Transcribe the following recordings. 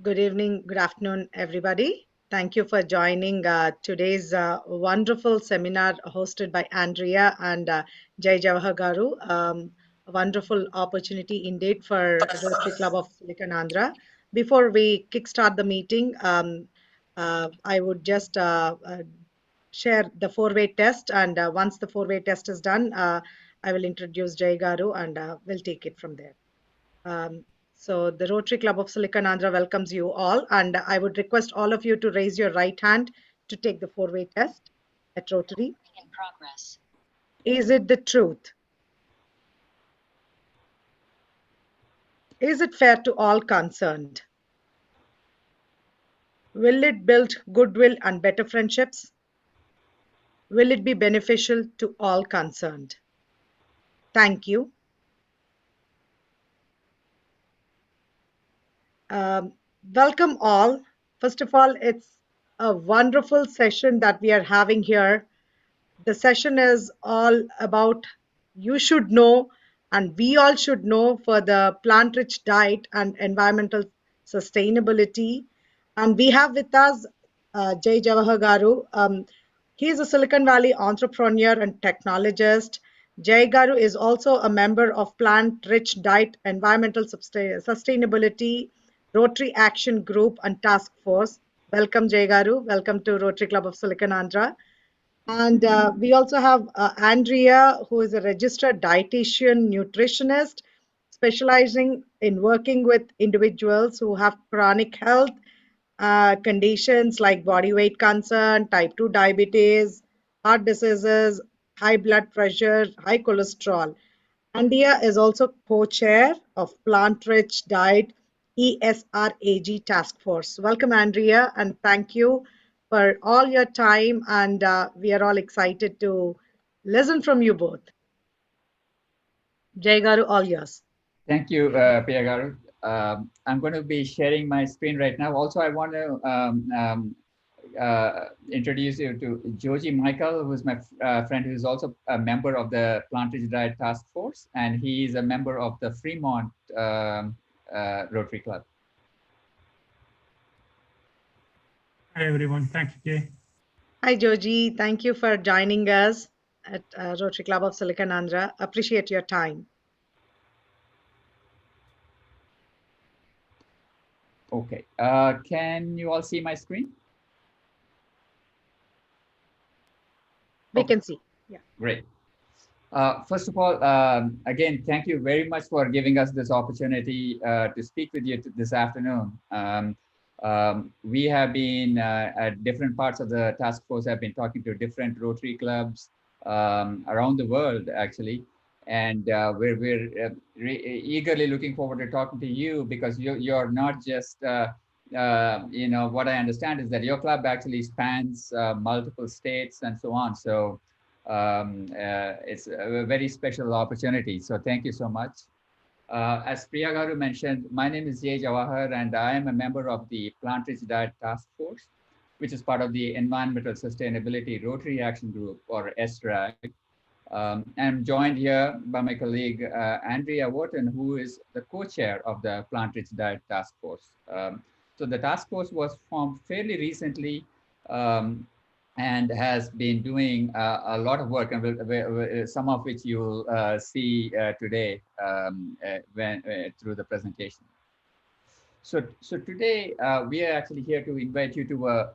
Good evening, good afternoon, everybody. Thank you for joining today's wonderful seminar hosted by Andrea and Jai Jawahar Garu. A wonderful opportunity indeed for Rotary Club of Silicon Andhra. Before we kickstart the meeting, I would just share the four-way test, and once the four-way test is done, I will introduce Jai Garu and we'll take it from there. Um, so the Rotary Club of Silicon Andhra welcomes you all, and I would request all of you to raise your right hand to take the four-way test at Rotary. In progress. Is it the truth? Is it fair to all concerned? Will it build goodwill and better friendships? Will it be beneficial to all concerned? Thank you. Um, Welcome all. First of all, it's a wonderful session that we are having here. The session is all about you should know, and we all should know for the plant rich diet and environmental sustainability. And we have with us Jai Jawahar Garu. He is a Silicon Valley entrepreneur and technologist. Jai Garu is also a member of Plant Rich Diet Environmental Sustainability Rotary Action Group and Task Force. Welcome, Jai Garu. Welcome to Rotary Club of Silicon Andhra. And we also have Andrea, who is a registered dietitian nutritionist, specializing in working with individuals who have chronic health conditions like body weight concern, type 2 diabetes, heart diseases, high blood pressure, high cholesterol. Andrea is also co-chair of Plant Rich Diet ESRAG Task Force. Welcome, Andrea, and thank you for all your time. And we are all excited to listen from you both. Jai Garu, all yours. Thank you, Priya Garu. I'm going to be sharing my screen right now. Also, I want to introduce you to Joji Michael, who is my friend, who is also a member of the Plant Rich Diet Task Force, and he is a member of the Fremont Rotary Club. Hi, everyone. Thank you, Jay. Hi, Joji. Thank you for joining us at Rotary Club of Silicon Andhra. Appreciate your time. Okay. Can you all see my screen? We can see. Yeah. Great. First of all, again, thank you very much for giving us this opportunity to speak with you this afternoon. We have been at different parts of the task force, have been talking to different Rotary clubs around the world, actually. And we're eagerly looking forward to talking to you because you're not just, what I understand is that your club actually spans multiple states and so on. So it's a very special opportunity. So thank you so much. As Priya Garu mentioned, my name is Jai Jawahar, and I am a member of the Plant Rich Diet Task Force, which is part of the Environmental Sustainability Rotary Action Group, or SRAG. I'm joined here by my colleague, Andrea Wharton, who is the co-chair of the Plant Rich Diet Task Force. So the task force was formed fairly recently, and has been doing a lot of work, and some of which you'll see today through the presentation. So today we are actually here to invite you to a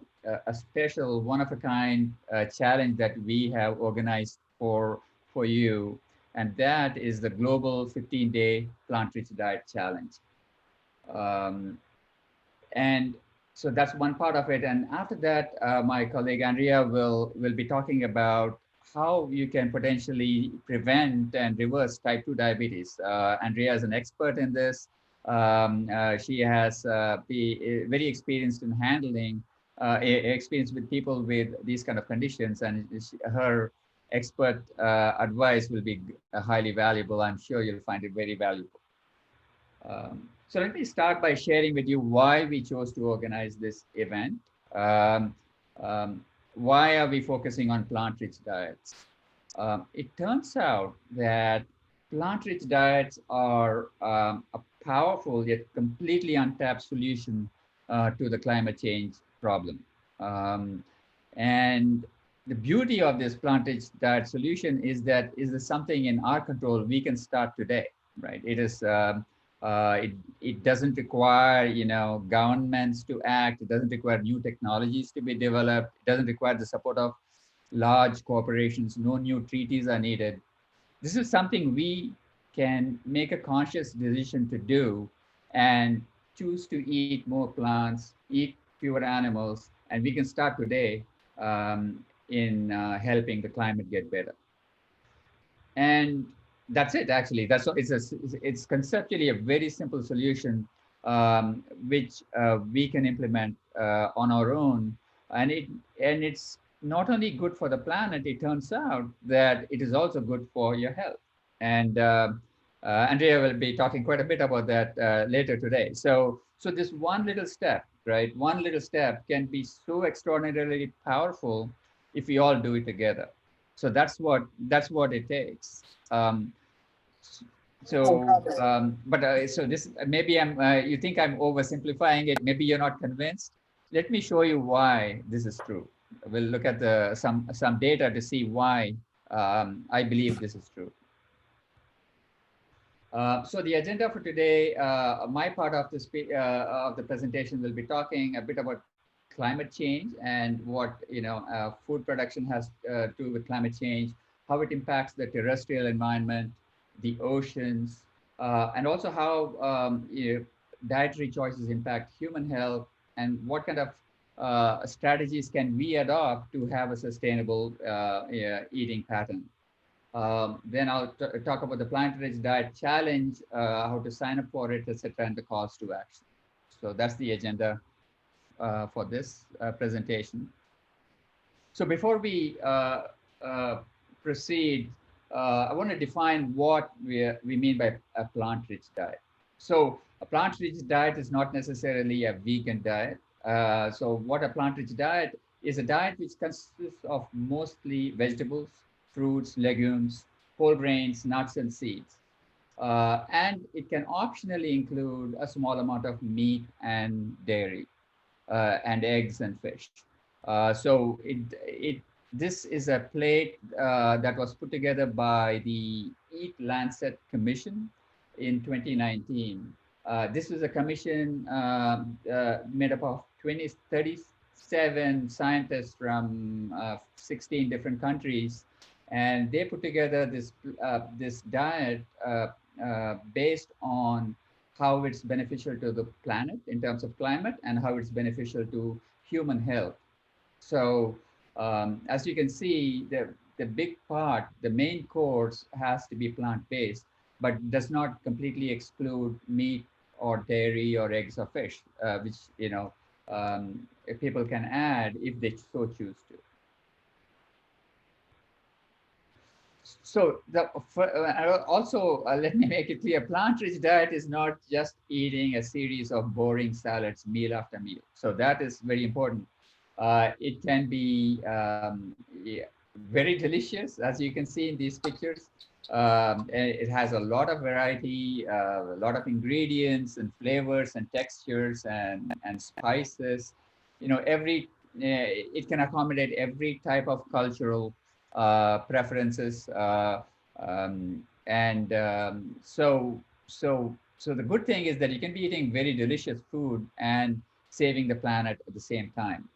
special one-of-a-kind challenge that we have organized for you, and that is the Global 15-Day Plant-Rich Diet Challenge. And so that's one part of it. And after that, my colleague Andrea will be talking about how you can potentially prevent and reverse type 2 diabetes. Andrea is an expert in this. She has been very experienced in handling experience with people with these kind of conditions, and her expert advice will be highly valuable. I'm sure you'll find it very valuable. So let me start by sharing with you why we chose to organize this event. Why are we focusing on plant-rich diets? It turns out that plant-rich diets are a powerful yet completely untapped solution to the climate change problem. Um, and the beauty of this plant-rich diet solution is that is this something in our control we can start today, right? It doesn't require governments to act. It doesn't require new technologies to be developed. It doesn't require the support of large corporations. No new treaties are needed. This is something we can make a conscious decision to do and choose to eat more plants, eat fewer animals, and we can start today in helping the climate get better. And that's it. Actually, it's conceptually a very simple solution, which we can implement on our own, and it's not only good for the planet. It turns out that it is also good for your health. And Andrea will be talking quite a bit about that later today. So this one little step, right? One little step can be so extraordinarily powerful if we all do it together. So that's what it takes. So this maybe I'm you think I'm oversimplifying it. Maybe you're not convinced. Let me show you why this is true. We'll look at the some data to see why I believe this is true. So the agenda for today, my part of of the presentation will be talking a bit about climate change and what food production has to do with climate change, how it impacts the terrestrial environment, the oceans, and also how dietary choices impact human health, and what kind of strategies can we adopt to have a sustainable eating pattern. Then I'll talk about the plant-rich diet challenge, how to sign up for it, etc., and the calls to action. So that's the agenda for this presentation. So before we uh, proceed, I want to define what we mean by a plant-rich diet. So a plant-rich diet is not necessarily a vegan diet. So what a plant-rich diet is a diet which consists of mostly vegetables, fruits, legumes, whole grains, nuts, and seeds. And it can optionally include a small amount of meat and dairy and eggs and fish. So this is a plate that was put together by the Eat Lancet Commission in 2019. This was a commission made up of 37 scientists from 16 different countries, and they put together this diet based on how it's beneficial to the planet in terms of climate and how it's beneficial to human health. So as you can see, the big part, the main course has to be plant-based, but does not completely exclude meat or dairy or eggs or fish, which people can add if they so choose to. So also let me make it clear: plant-rich diet is not just eating a series of boring salads meal after meal. So that is very important. It can be yeah, very delicious, as you can see in these pictures. And it has a lot of variety, a lot of ingredients and flavors and textures and spices. It can accommodate every type of cultural preferences. So the good thing is that you can be eating very delicious food and saving the planet at the same time.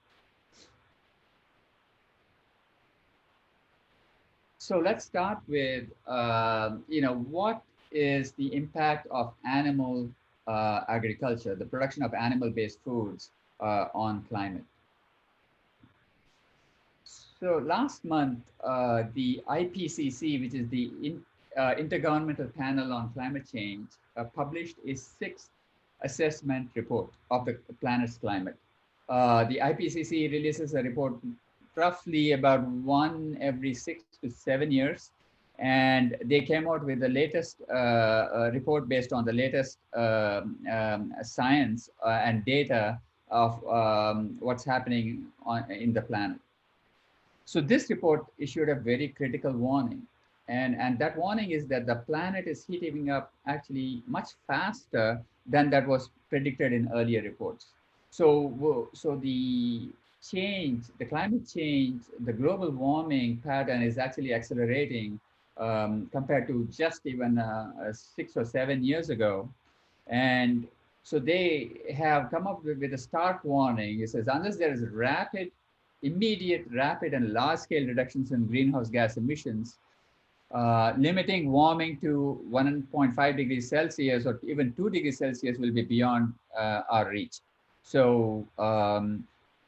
So let's start with, what is the impact of animal agriculture, the production of animal-based foods on climate? So last month, the IPCC, which is the Intergovernmental Panel on Climate Change, published a sixth assessment report of the planet's climate. The IPCC releases a report roughly about one every 6 to 7 years. And they came out with the latest report based on the latest science and data of what's happening in the planet. So this report issued a very critical warning. And that warning is that the planet is heating up actually much faster than that was predicted in earlier reports. So the change, the climate change, the global warming pattern is actually accelerating compared to just even 6 or 7 years ago. And so they have come up with a stark warning. It says, unless there is immediate, rapid, and large scale reductions in greenhouse gas emissions, limiting warming to 1.5 degrees Celsius or even 2 degrees Celsius will be beyond our reach. So,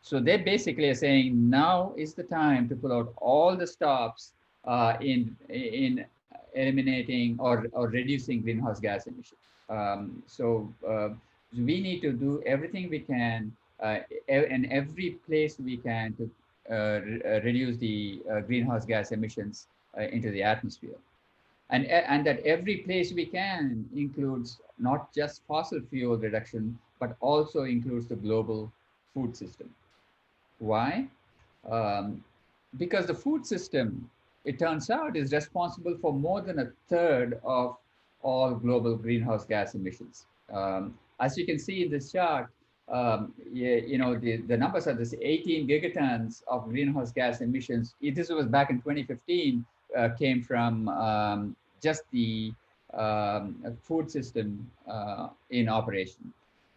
so they basically are saying now is the time to pull out all the stops in eliminating or reducing greenhouse gas emissions. We need to do everything we can in every place we can to reduce the greenhouse gas emissions into the atmosphere. And that every place we can includes not just fossil fuel reduction, but also includes the global food system. Why? Um, because the food system, it turns out, is responsible for more than a third of all global greenhouse gas emissions. As you can see in this chart, the numbers are this 18 gigatons of greenhouse gas emissions. This was back in 2015, came from just the food system in operation.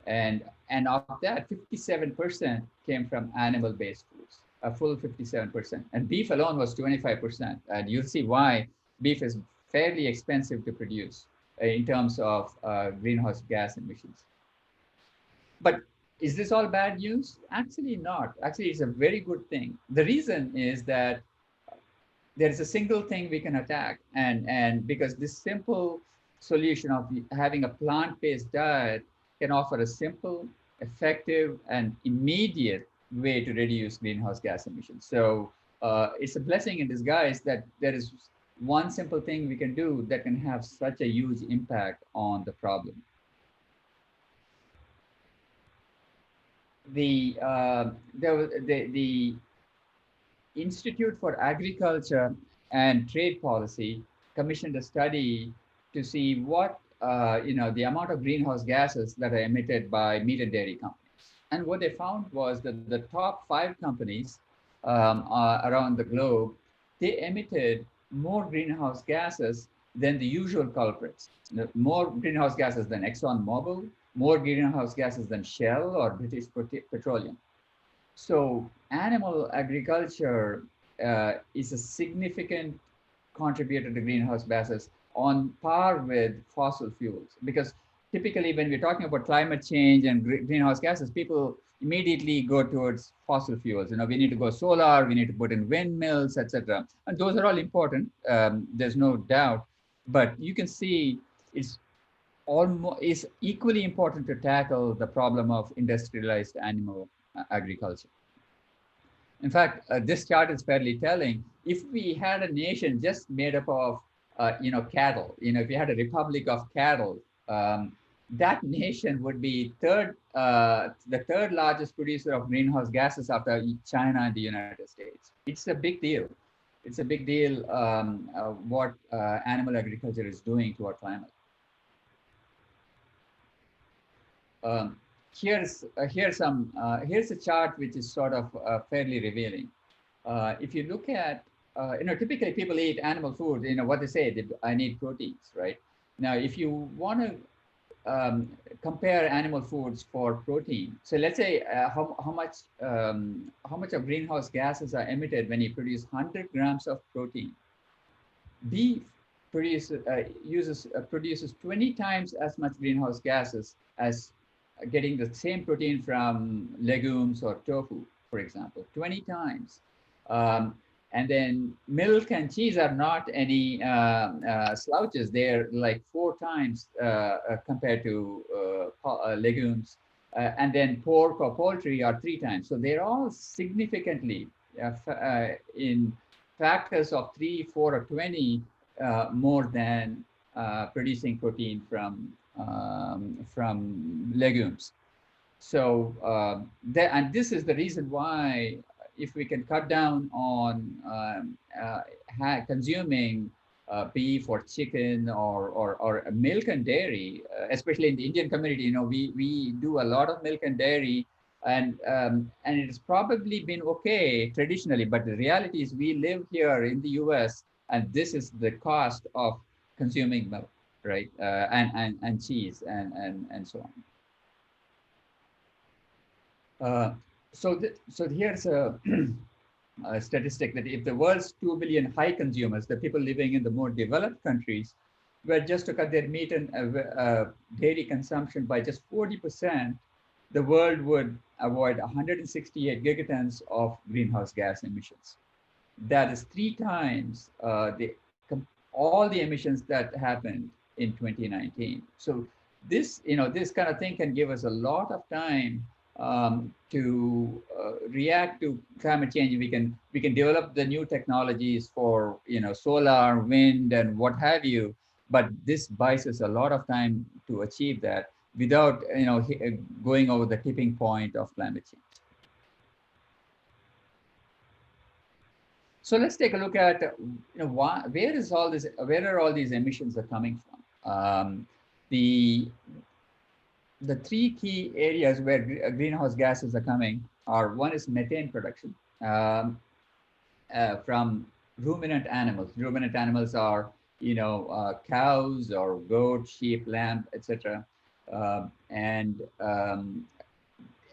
And of that, 57% came from animal-based foods, a full 57%. And beef alone was 25%. And you'll see why beef is fairly expensive to produce in terms of greenhouse gas emissions. But is this all bad news? Actually not. Actually, it's a very good thing. The reason is that there is a single thing we can attack, and because this simple solution of having a plant-based diet can offer a simple, effective, and immediate way to reduce greenhouse gas emissions. So it's a blessing in disguise that there is one simple thing we can do that can have such a huge impact on the problem. The Institute for Agriculture and Trade Policy commissioned a study to see what the amount of greenhouse gases that are emitted by meat and dairy companies. And what they found was that the top 5 companies around the globe, they emitted more greenhouse gases than the usual culprits. More greenhouse gases than ExxonMobil, more greenhouse gases than Shell or British Petroleum. So animal agriculture is a significant contributor to greenhouse gases on par with fossil fuels. Because typically when we're talking about climate change and greenhouse gases, people immediately go towards fossil fuels. We need to go solar, we need to put in windmills, etc. And those are all important. There's no doubt. But you can see it's equally important to tackle the problem of industrialized animal agriculture. In fact, this chart is fairly telling. If we had a nation just made up of, cattle, if we had a republic of cattle, that nation would be the third largest producer of greenhouse gases after China and the United States. It's a big deal. It's a big deal what animal agriculture is doing to our climate. Here's a chart which is sort of fairly revealing. If you look at, typically people eat animal food. What they say, I need proteins, right? Now, if you want to compare animal foods for protein, so let's say how much of greenhouse gases are emitted when you produce 100 grams of protein. Beef produces 20 times as much greenhouse gases as getting the same protein from legumes or tofu, for example, 20 times. And then milk and cheese are not any slouches. They're like 4 times compared to legumes. And then pork or poultry are 3 times. So they're all significantly in factors of 3, 4, or 20 more than producing protein from legumes. So and this is the reason why if we can cut down on consuming beef or chicken or milk and dairy, especially in the Indian community, we do a lot of milk and dairy And it's probably been okay traditionally, but the reality is we live here in the US, and this is the cost of consuming milk, right? And cheese and so on. So here's a statistic that if the world's 2 billion high consumers, the people living in the more developed countries, were just to cut their meat and dairy consumption by just 40%, the world would avoid 168 gigatons of greenhouse gas emissions. That is 3 times all the emissions that happened in 2019. So this kind of thing can give us a lot of time to react to climate change. We can develop the new technologies for solar, wind, and what have you. But this buys us a lot of time to achieve that without going over the tipping point of climate change. So let's take a look at where are all these emissions are coming from. The the three key areas where greenhouse gases are coming are: one is methane production from ruminant animals. Ruminant animals are cows or goat, sheep, lamb, etc. And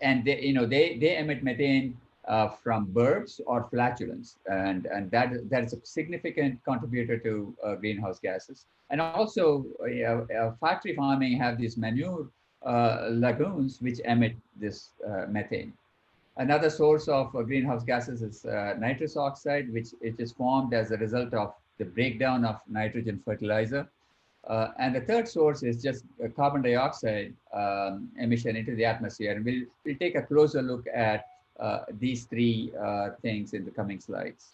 they emit methane from burps or flatulence, and that is a significant contributor to greenhouse gases. And also, factory farming have these manure lagoons which emit this methane. Another source of greenhouse gases is nitrous oxide, which it is formed as a result of the breakdown of nitrogen fertilizer. And the third source is just carbon dioxide emission into the atmosphere. And we'll take a closer look at these three things in the coming slides.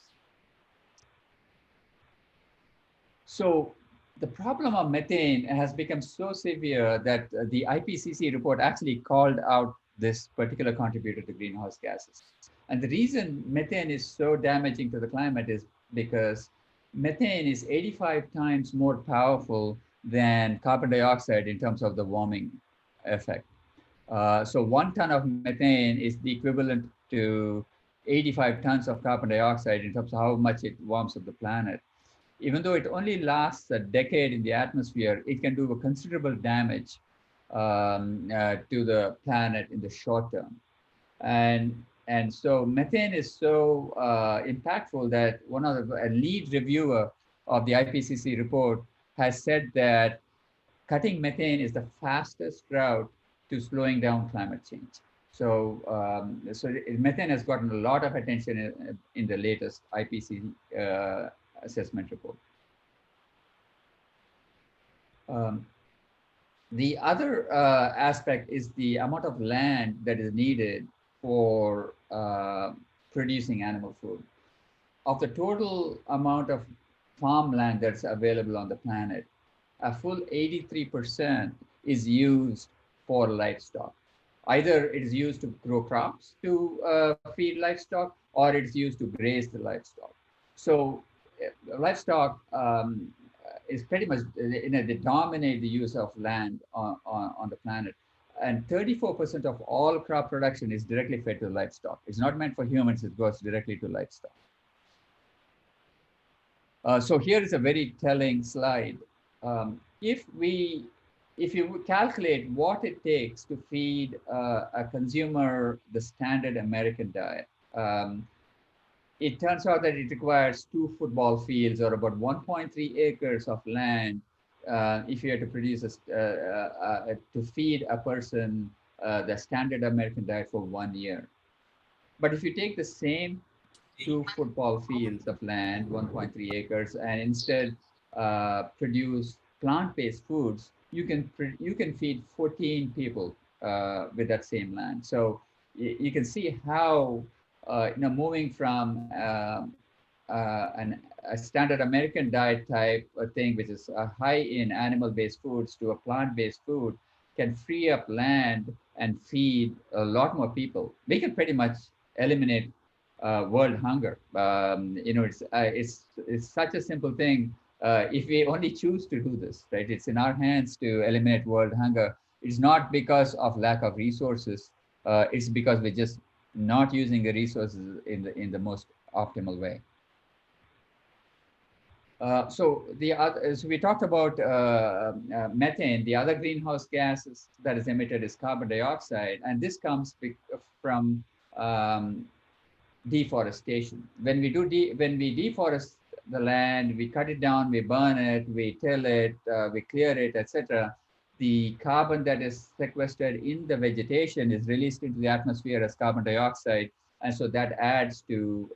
So the problem of methane has become so severe that the IPCC report actually called out this particular contributor to greenhouse gases. And the reason methane is so damaging to the climate is because methane is 85 times more powerful than carbon dioxide in terms of the warming effect. So 1 ton of methane is the equivalent to 85 tons of carbon dioxide in terms of how much it warms up the planet. Even though it only lasts a decade in the atmosphere, it can do a considerable damage to the planet in the short term. And so methane is so impactful that one of a lead reviewer of the IPCC report has said that cutting methane is the fastest route to slowing down climate change. So, methane has gotten a lot of attention in the latest IPCC assessment report. The other aspect is the amount of land that is needed for producing animal food. Of the total amount of farmland that's available on the planet, a full 83% is used for livestock. Either it is used to grow crops to feed livestock, or it's used to graze the livestock. So livestock is pretty much, they dominate the use of land on the planet. And 34% of all crop production is directly fed to livestock. It's not meant for humans, it goes directly to livestock. So here is a very telling slide. If you calculate what it takes to feed a consumer the standard American diet, it turns out that it requires 2 football fields or about 1.3 acres of land if you have to produce to feed a person the standard American diet for 1 year. But if you take the same 2 football fields of land, 1.3 acres, and instead produce plant-based foods, you can feed 14 people with that same land. So you can see how moving from a standard American diet type thing, which is high in animal-based foods, to a plant-based food, can free up land and feed a lot more people. We can pretty much eliminate world hunger. It's such a simple thing. If we only choose to do this, right? It's in our hands to eliminate world hunger. It's not because of lack of resources. it's because we're just not using the resources in the most optimal way. So we talked about methane. The other greenhouse gases that is emitted is carbon dioxide, and this comes from um, deforestation. When we deforest the land, we cut it down, we burn it, we till it, we clear it, etc. The carbon that is sequestered in the vegetation is released into the atmosphere as carbon dioxide, and so that adds to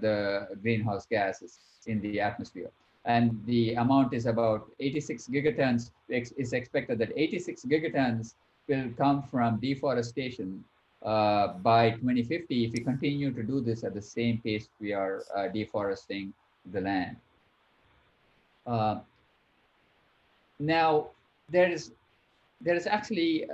the greenhouse gases in the atmosphere. And the amount is about 86 gigatons. It's expected that 86 gigatons will come from deforestation by 2050 if we continue to do this at the same pace we are deforesting the land. Uh, Now, there is actually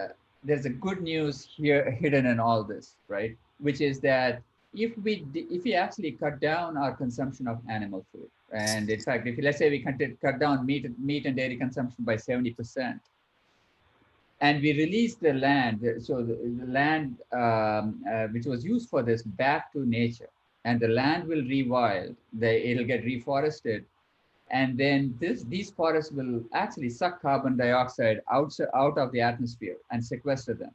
there's a good news here hidden in all this, right? Which is that if we actually cut down our consumption of animal food, and in fact, if let's say we cut down meat and dairy consumption by 70%, and we release the land, so the land which was used for this back to nature, and the land will rewild, it'll get reforested, and then these forests will actually suck carbon dioxide out of the atmosphere and sequester them.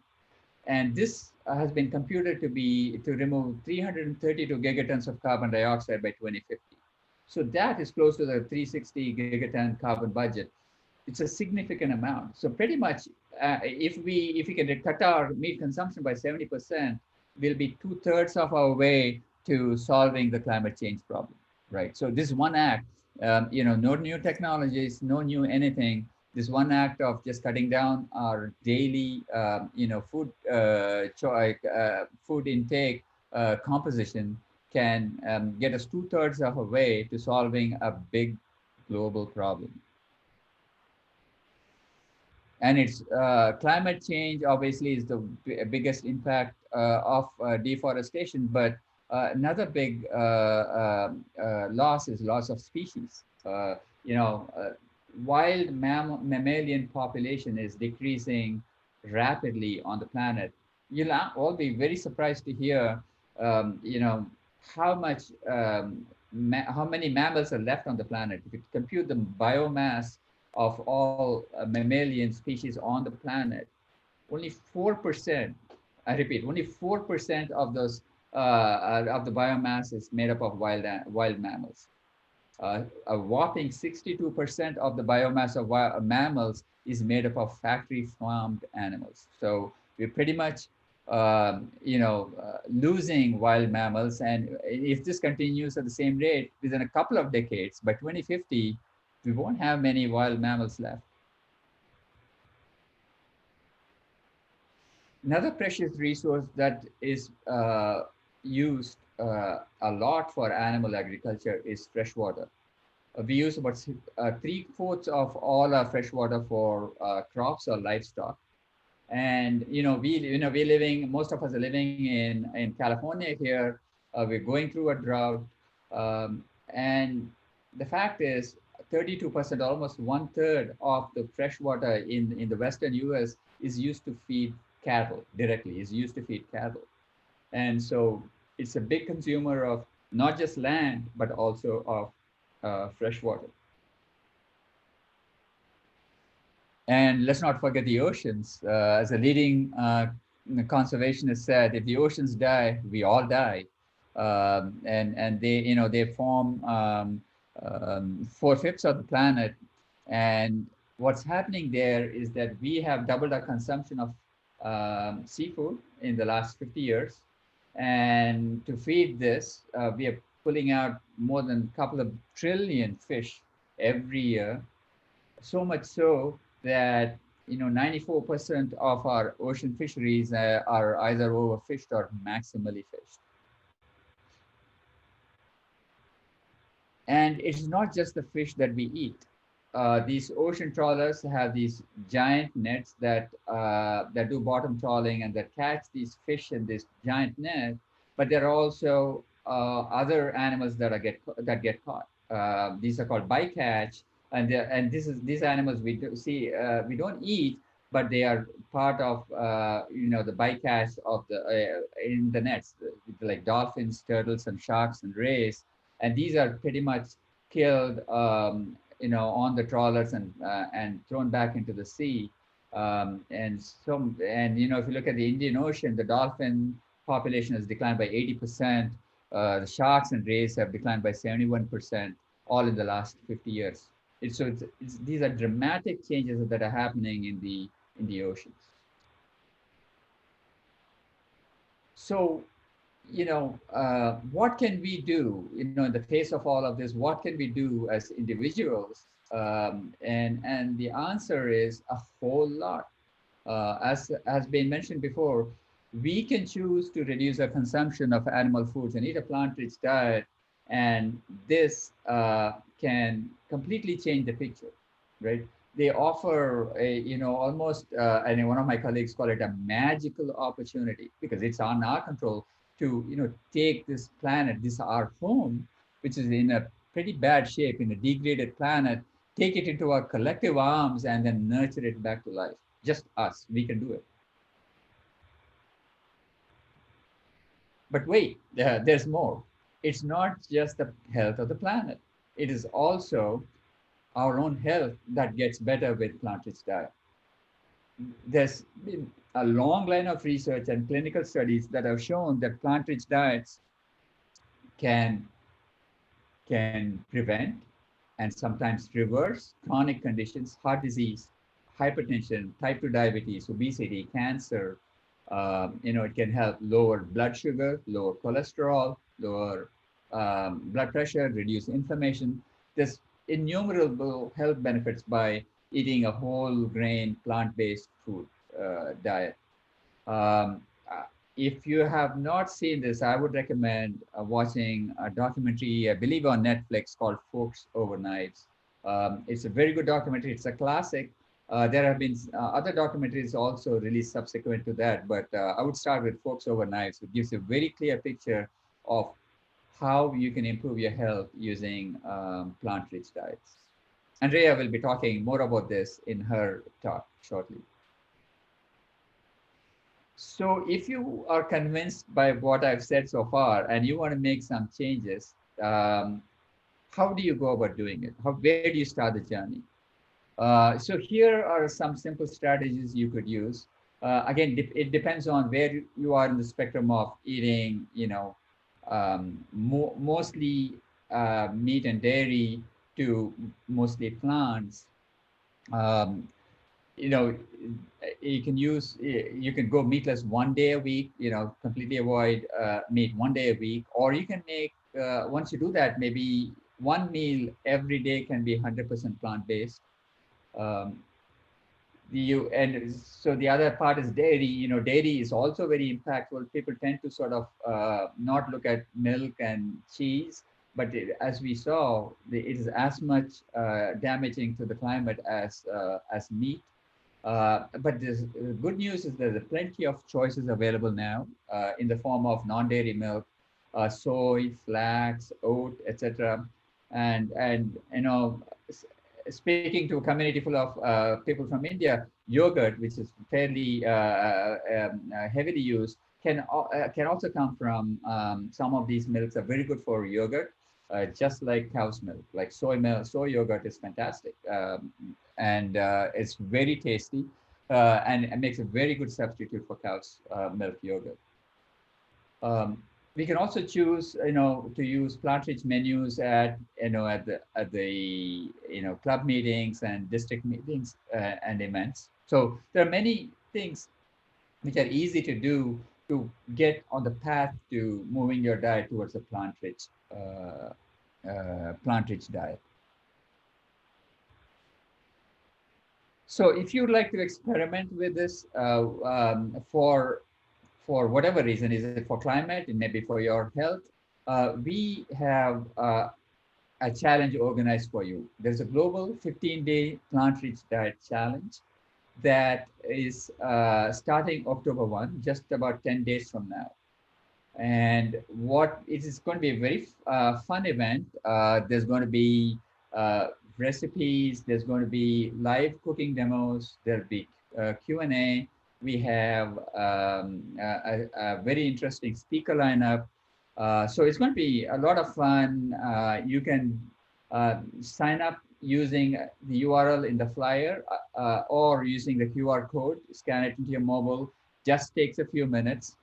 And this has been computed to remove 332 gigatons of carbon dioxide by 2050. So that is close to the 360 gigaton carbon budget. It's a significant amount. So pretty much, if we can cut our meat consumption by 70%, we'll be 2/3 of our way to solving the climate change problem, right? So this one act, no new technologies, no new anything. This one act of just cutting down our daily, food intake composition can get us 2/3 of a way to solving a big global problem. And it's climate change obviously is the biggest impact of deforestation, but another big loss is loss of species. You know, wild mammalian population is decreasing rapidly on the planet. You'll all be very surprised to hear, how much how many mammals are left on the planet. If you compute the biomass of all mammalian species on the planet, only 4%, I repeat, only 4% of those of the biomass is made up of wild mammals. A whopping 62% of the biomass of mammals is made up of factory farmed animals. So we're pretty much, losing wild mammals. And if this continues at the same rate, within a couple of decades, by 2050, we won't have many wild mammals left. Another precious resource that is used a lot for animal agriculture is fresh water. We use about 3/4 of all our fresh water for crops or livestock. And most of us are living in California here. We're going through a drought, and the fact is 32%, almost 1/3 of the fresh water in the western US is used to feed cattle directly, is used to feed cattle. And so it's a big consumer of not just land, but also of fresh water. And let's not forget the oceans. As a leading conservationist said, if the oceans die, we all die. And they form 4/5 of the planet. And what's happening there is that we have doubled our consumption of seafood in the last 50 years. And to feed this, we are pulling out more than a couple of trillion fish every year. So much so that 94% of our ocean fisheries are either overfished or maximally fished. And it's not just the fish that we eat. These ocean trawlers have these giant nets that do bottom trawling and that catch these fish in this giant net. But there are also other animals that get caught. These are called bycatch, and these animals we don't eat, but they are part of the bycatch of the in the nets, like dolphins, turtles, and sharks and rays, and these are pretty much killed on the trawlers and thrown back into the sea. And if you look at the Indian Ocean, the dolphin population has declined by 80%. The sharks and rays have declined by 71%, all in the last 50 years. These are dramatic changes that are happening in the oceans. So, what can we do, in the face of all of this, what can we do as individuals? And the answer is a whole lot. As has been mentioned before, we can choose to reduce our consumption of animal foods and eat a plant-rich diet, and this can completely change the picture, right? They offer almost, and one of my colleagues call it a magical opportunity, because it's on our control to, take this planet, this our home, which is in a pretty bad shape, in a degraded planet, take it into our collective arms and then nurture it back to life. Just us, we can do it. But wait, there's more. It's not just the health of the planet. It is also our own health that gets better with plant-rich diet. There's been a long line of research and clinical studies that have shown that plant-rich diets can prevent and sometimes reverse chronic conditions, heart disease, hypertension, type 2 diabetes, obesity, cancer. It can help lower blood sugar, lower cholesterol, lower blood pressure, reduce inflammation. There's innumerable health benefits by eating a whole grain, plant-based food diet. Um, uh, if you have not seen this, I would recommend watching a documentary, I believe on Netflix, called Forks Over Knives. It's a very good documentary. It's a classic. There have been other documentaries also released subsequent to that, but I would start with Forks Over Knives. It gives a very clear picture of how you can improve your health using plant-rich diets. Andrea will be talking more about this in her talk shortly. So if you are convinced by what I've said so far and you want to make some changes, how do you go about doing it? Where do you start the journey? So here are some simple strategies you could use. Again, it depends on where you are in the spectrum of eating, mostly meat and dairy to mostly plants. Um, you know you can go meatless 1 day a week, completely avoid meat 1 day a week, or you can make once you do that, maybe one meal every day can be 100% plant-based. um, and so the other part is dairy. Dairy is also very impactful. People tend to sort of not look at milk and cheese, but as we saw, it is as much damaging to the climate as meat. But the good news is there are plenty of choices available now in the form of non-dairy milk, soy, flax, oat, etc. And speaking to a community full of people from India, yogurt, which is fairly heavily used, can also come from some of these milks. Are very good for yogurt, just like cow's milk. Like soy milk, soy yogurt is fantastic. And it's very tasty, and it makes a very good substitute for cow's milk yogurt. Um, we can also choose, to use plant-rich menus at the club meetings and district meetings and events. So there are many things which are easy to do to get on the path to moving your diet towards a plant-rich diet. So if you'd like to experiment with this for whatever reason, is it for climate, it may be for your health, we have a challenge organized for you. There's a global 15-day plant-rich diet challenge that is starting October 1, just about 10 days from now. And it is going to be a very fun event. There's going to be recipes, there's going to be live cooking demos, there'll be Q&A. We have a very interesting speaker lineup. So it's going to be a lot of fun. You can sign up using the URL in the flyer or using the QR code, scan it into your mobile. Just takes a few minutes.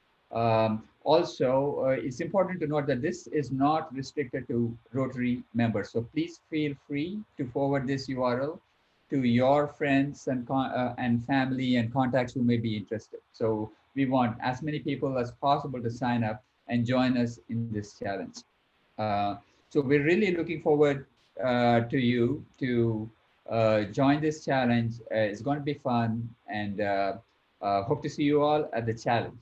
Also, it's important to note that this is not restricted to Rotary members. So please feel free to forward this URL to your friends and family and contacts who may be interested. So we want as many people as possible to sign up and join us in this challenge. So we're really looking forward to you to join this challenge. It's going to be fun, and hope to see you all at the challenge.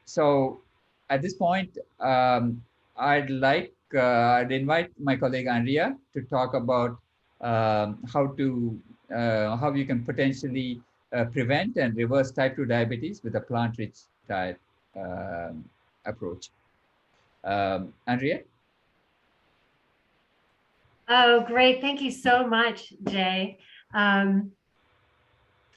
So at this point, I'd invite my colleague Andrea to talk about how you can potentially prevent and reverse type 2 diabetes with a plant-rich diet approach. Andrea? Oh, great. Thank you so much, Jay.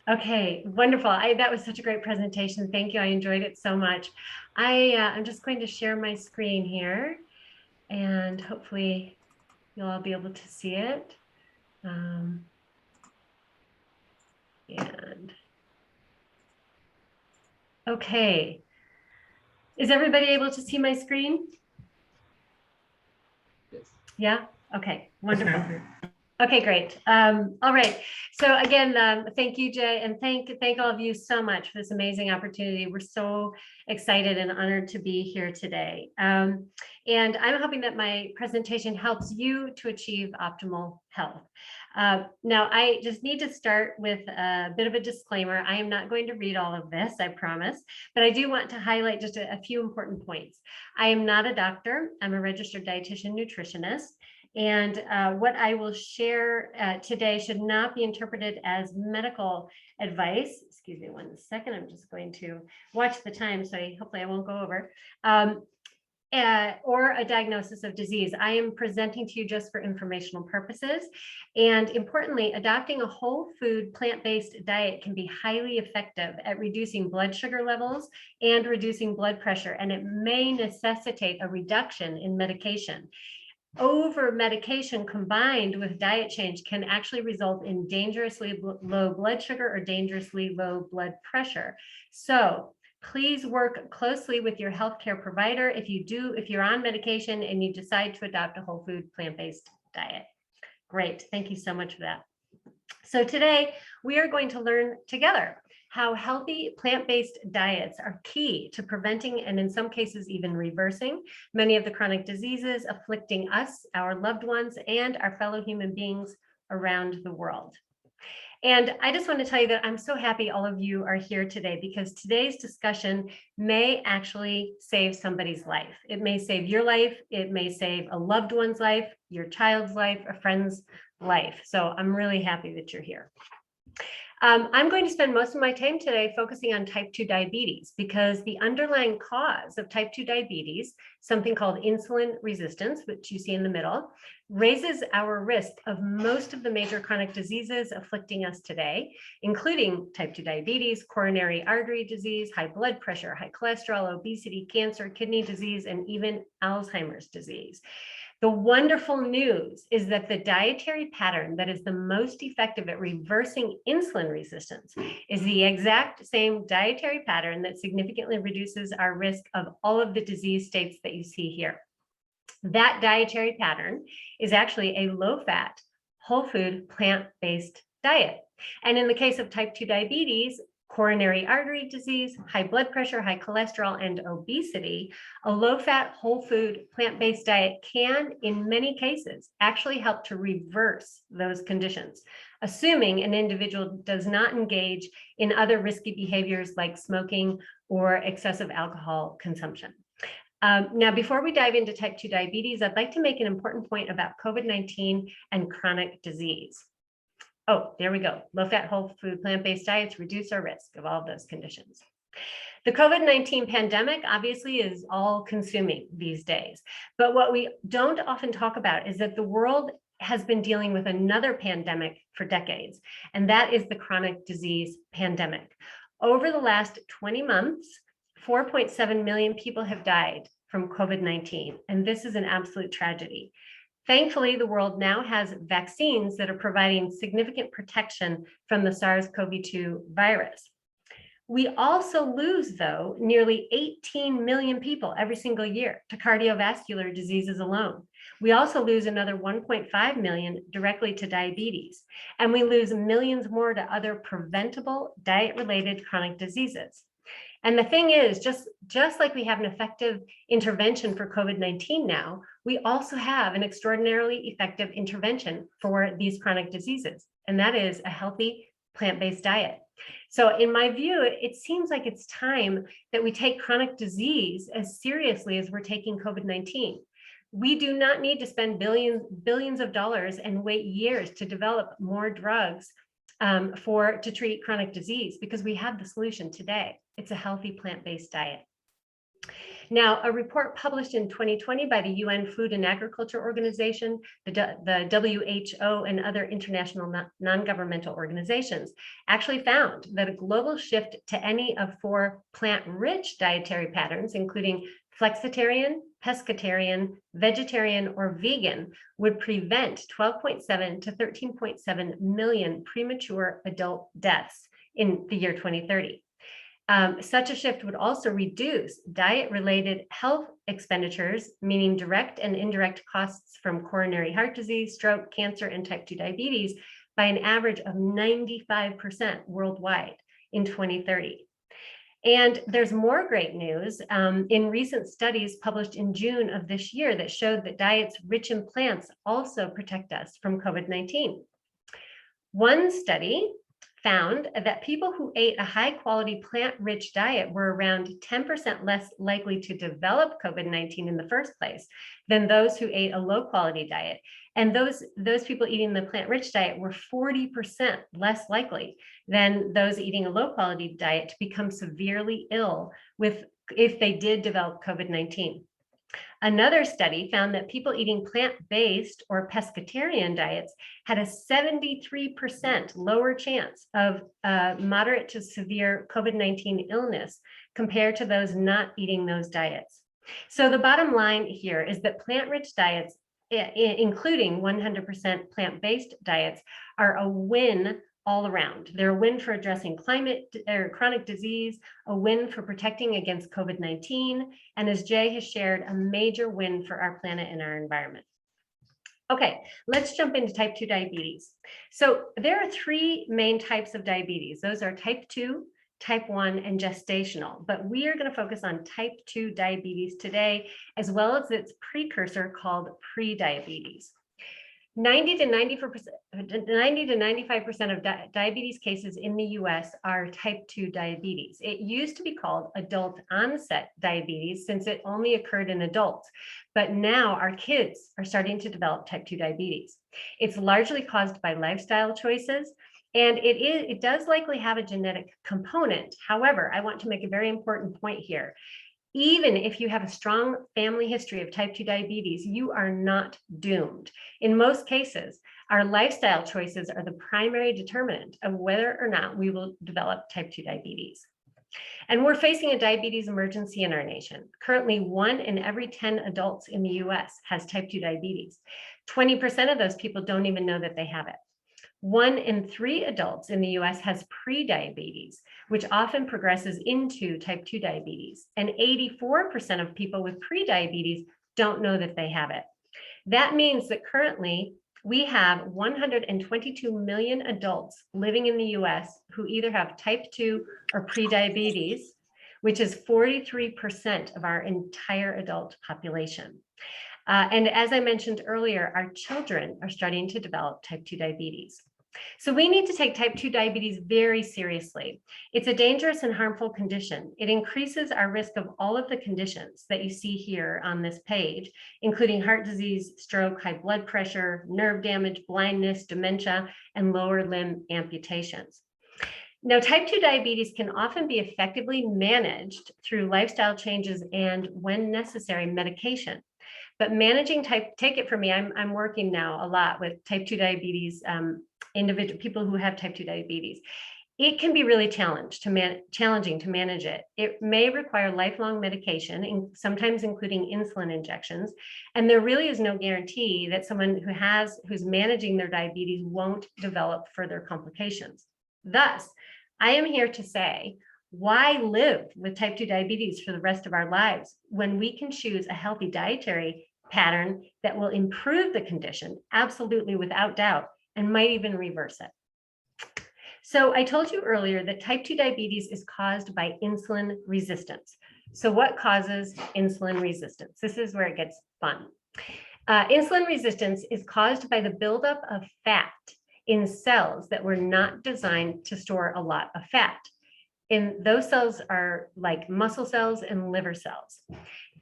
Okay, wonderful. That was such a great presentation. Thank you. I enjoyed it so much. I'm just going to share my screen here, and hopefully you'll all be able to see it. And okay, is everybody able to see my screen? Yes. Yeah. Okay. Wonderful. Okay, great. All right. So again, thank you, Jay, and thank all of you so much for this amazing opportunity. We're so excited and honored to be here today. And I'm hoping that my presentation helps you to achieve optimal health. Now, I just need to start with a bit of a disclaimer. I am not going to read all of this, I promise, but I do want to highlight just a few important points. I am not a doctor. I'm a registered dietitian nutritionist. And what I will share today should not be interpreted as medical advice. Excuse me one second. I'm just going to watch the time, so hopefully I won't go over. Or a diagnosis of disease. I am presenting to you just for informational purposes. And importantly, adopting a whole food plant-based diet can be highly effective at reducing blood sugar levels and reducing blood pressure, and it may necessitate a reduction in medication. Over medication combined with diet change can actually result in dangerously low blood sugar or dangerously low blood pressure. So please work closely with your healthcare provider if you're on medication and you decide to adopt a whole food plant-based diet. Great, thank you so much for that. So today we are going to learn together how healthy plant-based diets are key to preventing and in some cases even reversing many of the chronic diseases afflicting us, our loved ones, and our fellow human beings around the world. And I just want to tell you that I'm so happy all of you are here today, because today's discussion may actually save somebody's life. It may save your life. It may save a loved one's life, your child's life, a friend's life. So I'm really happy that you're here. I'm going to spend most of my time today focusing on type 2 diabetes, because the underlying cause of type 2 diabetes, something called insulin resistance, which you see in the middle, raises our risk of most of the major chronic diseases afflicting us today, including type 2 diabetes, coronary artery disease, high blood pressure, high cholesterol, obesity, cancer, kidney disease, and even Alzheimer's disease. The wonderful news is that the dietary pattern that is the most effective at reversing insulin resistance is the exact same dietary pattern that significantly reduces our risk of all of the disease states that you see here. That dietary pattern is actually a low-fat, whole food, plant-based diet. And in the case of type 2 diabetes, coronary artery disease, high blood pressure, high cholesterol, and obesity, a low-fat, whole food, plant-based diet can, in many cases, actually help to reverse those conditions, assuming an individual does not engage in other risky behaviors like smoking or excessive alcohol consumption. Now, before we dive into type 2 diabetes, I'd like to make an important point about COVID-19 and chronic disease. Oh, there we go. Low-fat, whole food, plant-based diets reduce our risk of all of those conditions. The COVID-19 pandemic obviously is all-consuming these days, but what we don't often talk about is that the world has been dealing with another pandemic for decades, and that is the chronic disease pandemic. Over the last 20 months, 4.7 million people have died from COVID-19, and this is an absolute tragedy. Thankfully, the world now has vaccines that are providing significant protection from the SARS-CoV-2 virus. We also lose, though, nearly 18 million people every single year to cardiovascular diseases alone. We also lose another 1.5 million directly to diabetes, and we lose millions more to other preventable diet-related chronic diseases. And the thing is, just like we have an effective intervention for COVID-19 now, we also have an extraordinarily effective intervention for these chronic diseases, and that is a healthy plant-based diet. So in my view, it seems like it's time that we take chronic disease as seriously as we're taking COVID-19. We do not need to spend billions of dollars and wait years to develop more drugs to treat chronic disease, because we have the solution today. It's a healthy plant-based diet. Now, a report published in 2020 by the UN Food and Agriculture Organization, the WHO, and other international non-governmental organizations actually found that a global shift to any of 4 plant-rich dietary patterns, including flexitarian, pescatarian, vegetarian, or vegan, would prevent 12.7 to 13.7 million premature adult deaths in the year 2030. Such a shift would also reduce diet-related health expenditures, meaning direct and indirect costs from coronary heart disease, stroke, cancer, and type 2 diabetes, by an average of 95% worldwide in 2030. And there's more great news in recent studies published in June of this year that showed that diets rich in plants also protect us from COVID-19. One study found that people who ate a high-quality plant-rich diet were around 10% less likely to develop COVID-19 in the first place than those who ate a low-quality diet. And those people eating the plant-rich diet were 40% less likely than those eating a low-quality diet to become severely ill if they did develop COVID-19. Another study found that people eating plant-based or pescatarian diets had a 73% lower chance of moderate to severe COVID-19 illness compared to those not eating those diets. So the bottom line here is that plant-rich diets, including 100% plant-based diets, are a win all around. They're a win for addressing climate or chronic disease, a win for protecting against COVID-19, and as Jay has shared, a major win for our planet and our environment. Okay, let's jump into type 2 diabetes. So there are 3 main types of diabetes. Those are type 2, type 1, and gestational, but we are going to focus on type 2 diabetes today, as well as its precursor called pre-diabetes. 90 to 95% of diabetes cases in the US are type 2 diabetes. It used to be called adult onset diabetes since it only occurred in adults, but now our kids are starting to develop type 2 diabetes. It's largely caused by lifestyle choices, and it does likely have a genetic component. However, I want to make a very important point here. Even if you have a strong family history of type 2 diabetes, you are not doomed. In most cases, our lifestyle choices are the primary determinant of whether or not we will develop type 2 diabetes. And we're facing a diabetes emergency in our nation. Currently, 1 in every 10 adults in the US has type 2 diabetes. 20% of those people don't even know that they have it. 1 in 3 adults in the US has pre-diabetes, which often progresses into type 2 diabetes. And 84% of people with pre-diabetes don't know that they have it. That means that currently we have 122 million adults living in the US who either have type 2 or pre-diabetes, which is 43% of our entire adult population. And as I mentioned earlier, our children are starting to develop type 2 diabetes. So we need to take type 2 diabetes very seriously. It's a dangerous and harmful condition. It increases our risk of all of the conditions that you see here on this page, including heart disease, stroke, high blood pressure, nerve damage, blindness, dementia, and lower limb amputations. Now, type 2 diabetes can often be effectively managed through lifestyle changes and, when necessary, medication. But managing take it from me, I'm working now a lot with type 2 diabetes, individual people who have type 2 diabetes. It can be really challenging to manage it. It may require lifelong medication, sometimes including insulin injections. And there really is no guarantee that someone who's managing their diabetes won't develop further complications. Thus, I am here to say, why live with type 2 diabetes for the rest of our lives when we can choose a healthy dietary pattern that will improve the condition, absolutely without doubt, and might even reverse it. So I told you earlier that type 2 diabetes is caused by insulin resistance. So what causes insulin resistance? This is where it gets fun. Insulin resistance is caused by the buildup of fat in cells that were not designed to store a lot of fat. And those cells are like muscle cells and liver cells.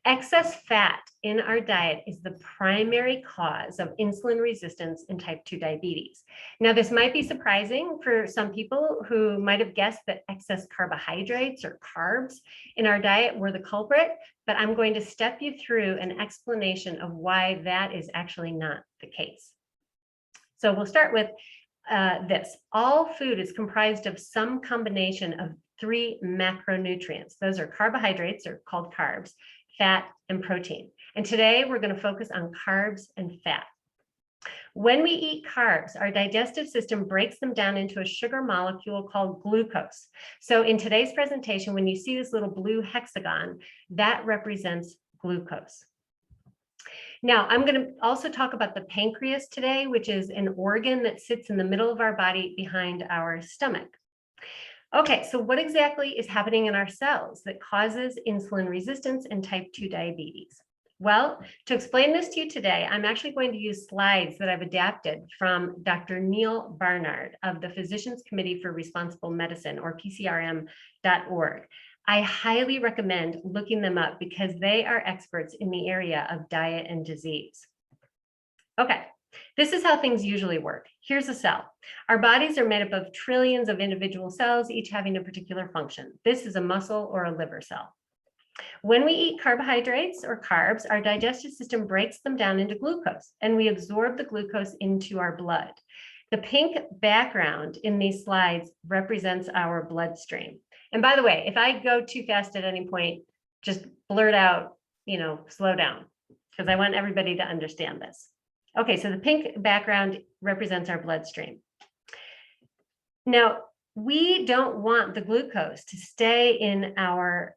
Excess fat in our diet is the primary cause of insulin resistance in type 2 diabetes. Now, this might be surprising for some people who might have guessed that excess carbohydrates or carbs in our diet were the culprit, but I'm going to step you through an explanation of why that is actually not the case. So we'll start with this. All food is comprised of some combination of 3 macronutrients. Those are carbohydrates, or called carbs, fat, and protein. And today we're going to focus on carbs and fat. When we eat carbs, our digestive system breaks them down into a sugar molecule called glucose. So in today's presentation, when you see this little blue hexagon, that represents glucose. Now, I'm going to also talk about the pancreas today, which is an organ that sits in the middle of our body behind our stomach. Okay, so what exactly is happening in our cells that causes insulin resistance and type 2 diabetes? Well, to explain this to you today, I'm actually going to use slides that I've adapted from Dr. Neil Barnard of the Physicians Committee for Responsible Medicine, or PCRM.org. I highly recommend looking them up because they are experts in the area of diet and disease. Okay. This is how things usually work. Here's a cell. Our bodies are made up of trillions of individual cells, each having a particular function. This is a muscle or a liver cell. When we eat carbohydrates or carbs, our digestive system breaks them down into glucose, and we absorb the glucose into our blood. The pink background in these slides represents our bloodstream. And by the way, if I go too fast at any point, just blurt out, slow down, because I want everybody to understand this. Okay, so the pink background represents our bloodstream. Now, we don't want the glucose to stay in our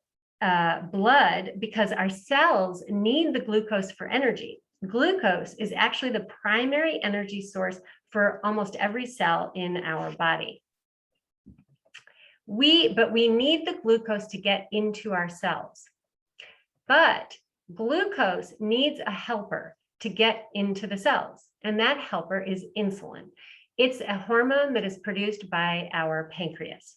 blood because our cells need the glucose for energy. Glucose is actually the primary energy source for almost every cell in our body. But we need the glucose to get into our cells. But glucose needs a helper to get into the cells, and that helper is insulin. It's a hormone that is produced by our pancreas.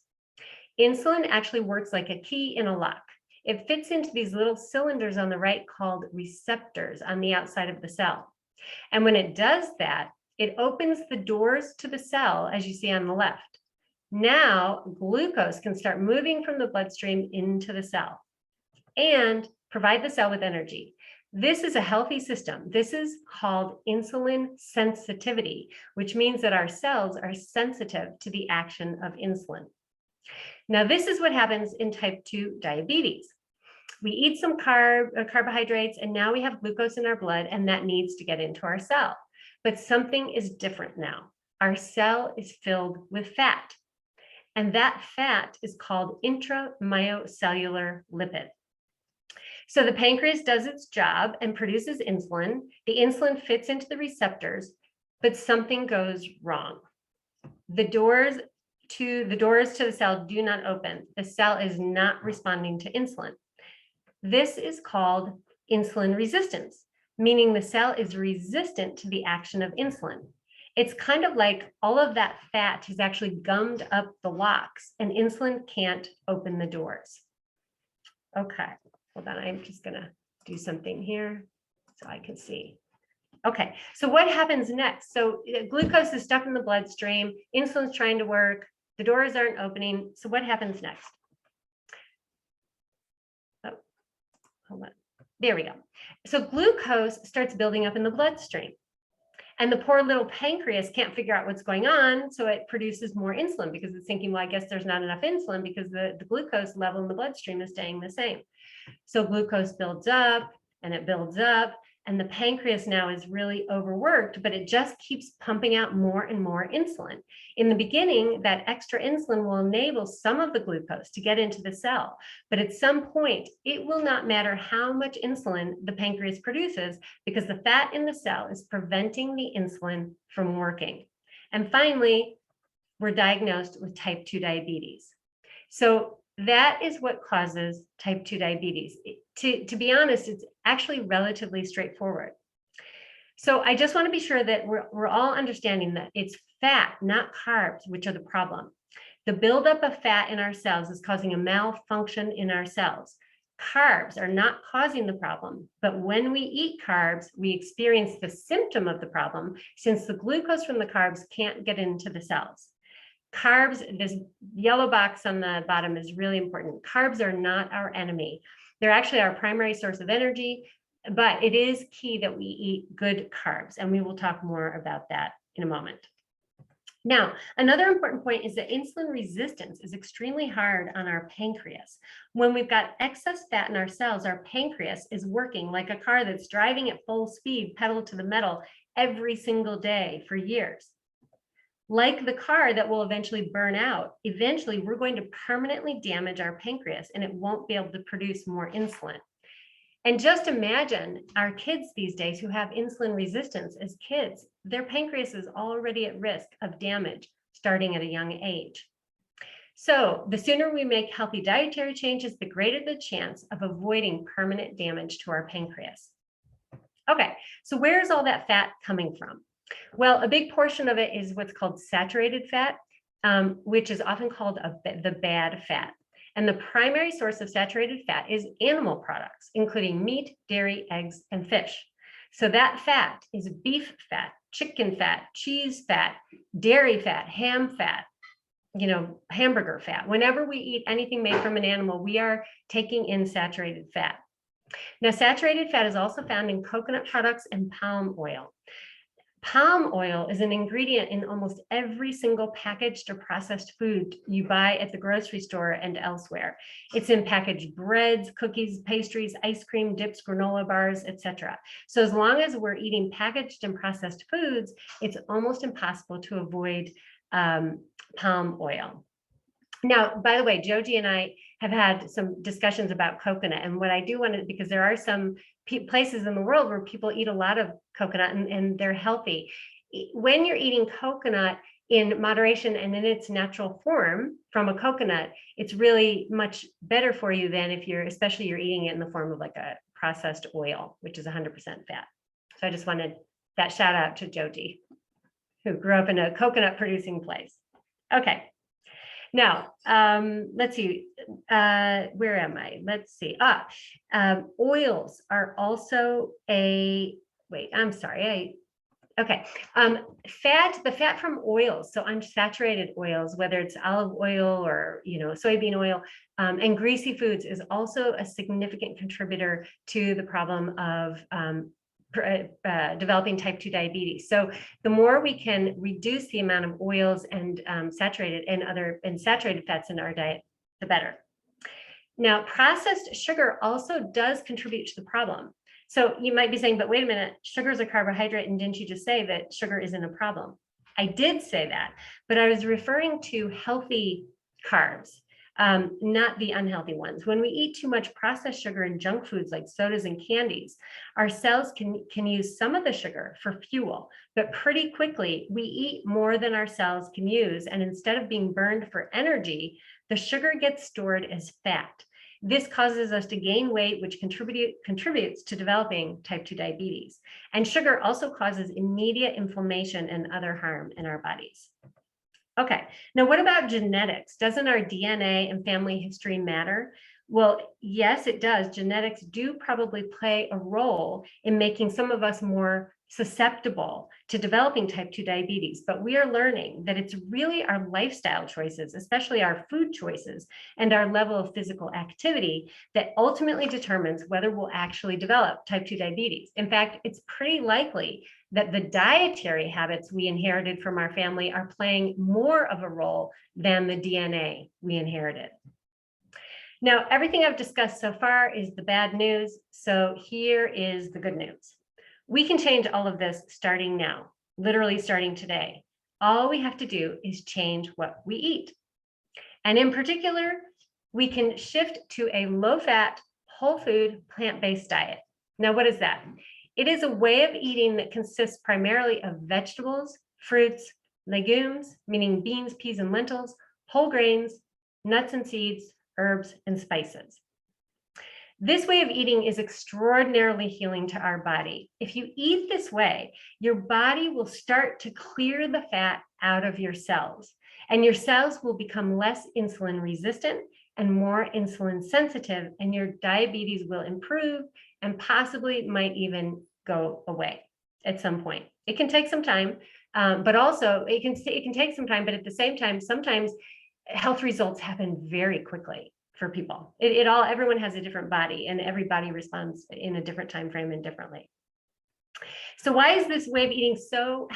Insulin actually works like a key in a lock. It fits into these little cylinders on the right called receptors on the outside of the cell. And when it does that, it opens the doors to the cell, as you see on the left. Now, glucose can start moving from the bloodstream into the cell and provide the cell with energy. This is a healthy system. This is called insulin sensitivity, which means that our cells are sensitive to the action of insulin. Now, this is what happens in type 2 diabetes. We eat some carbohydrates, and now we have glucose in our blood, and that needs to get into our cell. But something is different now. Our cell is filled with fat, and that fat is called intramyocellular lipid. So the pancreas does its job and produces insulin. The insulin fits into the receptors, but something goes wrong. The doors to the cell do not open. The cell is not responding to insulin. This is called insulin resistance, meaning the cell is resistant to the action of insulin. It's kind of like all of that fat has actually gummed up the locks, and insulin can't open the doors. Okay. Hold on, I'm just gonna do something here so I can see. Okay, so what happens next? So glucose is stuck in the bloodstream, insulin's trying to work, the doors aren't opening. So what happens next? Oh, hold on. There we go. So glucose starts building up in the bloodstream. And the poor little pancreas can't figure out what's going on. So it produces more insulin because it's thinking, well, I guess there's not enough insulin because the glucose level in the bloodstream is staying the same. So glucose builds up and it builds up. And the pancreas now is really overworked, but it just keeps pumping out more and more insulin. In the beginning, that extra insulin will enable some of the glucose to get into the cell. But at some point, it will not matter how much insulin the pancreas produces because the fat in the cell is preventing the insulin from working. And finally, we're diagnosed with type 2 diabetes. So that is what causes type 2 diabetes. To be honest, it's actually relatively straightforward. So I just want to be sure that we're all understanding that it's fat, not carbs, which are the problem. The buildup of fat in our cells is causing a malfunction in our cells. Carbs are not causing the problem, but when we eat carbs, we experience the symptom of the problem since the glucose from the carbs can't get into the cells. Carbs, this yellow box on the bottom is really important. Carbs are not our enemy. They're actually our primary source of energy, but it is key that we eat good carbs, and we will talk more about that in a moment. Now, another important point is that insulin resistance is extremely hard on our pancreas. When we've got excess fat in our cells, our pancreas is working like a car that's driving at full speed, pedal to the metal, every single day for years. Like the car that will eventually burn out, eventually we're going to permanently damage our pancreas and it won't be able to produce more insulin. And just imagine our kids these days who have insulin resistance as kids, their pancreas is already at risk of damage starting at a young age. So the sooner we make healthy dietary changes, the greater the chance of avoiding permanent damage to our pancreas. Okay, so where is all that fat coming from? Well, a big portion of it is what's called saturated fat, which is often called the bad fat. And the primary source of saturated fat is animal products, including meat, dairy, eggs, and fish. So that fat is beef fat, chicken fat, cheese fat, dairy fat, ham fat, hamburger fat. Whenever we eat anything made from an animal, we are taking in saturated fat. Now, saturated fat is also found in coconut products and palm oil. Palm oil is an ingredient in almost every single packaged or processed food you buy at the grocery store and elsewhere. It's in packaged breads, cookies, pastries, ice cream, dips, granola bars, etc. So as long as we're eating packaged and processed foods, it's almost impossible to avoid palm oil. Now, by the way, Joji and I have had some discussions about coconut, and what I do want to, because there are some places in the world where people eat a lot of coconut and they're healthy. When you're eating coconut in moderation and in its natural form from a coconut, it's really much better for you than if especially you're eating it in the form of like a processed oil, which is 100% fat. So I just wanted that shout out to Joji, who grew up in a coconut producing place. Okay. Now, let's see, where am I? Let's see. Oils are also the fat from oils, so unsaturated oils, whether it's olive oil or, soybean oil, and greasy foods is also a significant contributor to the problem of developing type 2 diabetes. So the more we can reduce the amount of oils and saturated fats in our diet, the better. Now, processed sugar also does contribute to the problem. So you might be saying, but wait a minute, sugar is a carbohydrate, and didn't you just say that sugar isn't a problem? I did say that, but I was referring to healthy carbs, not the unhealthy ones. When we eat too much processed sugar and junk foods like sodas and candies, our cells can use some of the sugar for fuel, but pretty quickly we eat more than our cells can use. And instead of being burned for energy, the sugar gets stored as fat. This causes us to gain weight, which contributes to developing type 2 diabetes. And sugar also causes immediate inflammation and other harm in our bodies. Okay, now what about genetics? Doesn't our DNA and family history matter? Well, yes, it does. Genetics do probably play a role in making some of us more susceptible to developing type 2 diabetes, but we are learning that it's really our lifestyle choices, especially our food choices and our level of physical activity, that ultimately determines whether we'll actually develop type 2 diabetes. In fact, it's pretty likely that the dietary habits we inherited from our family are playing more of a role than the DNA we inherited. Now, everything I've discussed so far is the bad news, so here is the good news. We can change all of this starting now, literally starting today. All we have to do is change what we eat. And in particular, we can shift to a low-fat, whole food, plant-based diet. Now, what is that? It is a way of eating that consists primarily of vegetables, fruits, legumes, meaning beans, peas, and lentils, whole grains, nuts and seeds, herbs, and spices. This way of eating is extraordinarily healing to our body. If you eat this way, your body will start to clear the fat out of your cells, and your cells will become less insulin resistant and more insulin sensitive, and your diabetes will improve and possibly might even go away at some point. It can take some time, but also it can take some time, but at the same time, sometimes health results happen very quickly for people. Everyone has a different body, and every body responds in a different time frame and differently. So why is this way of eating so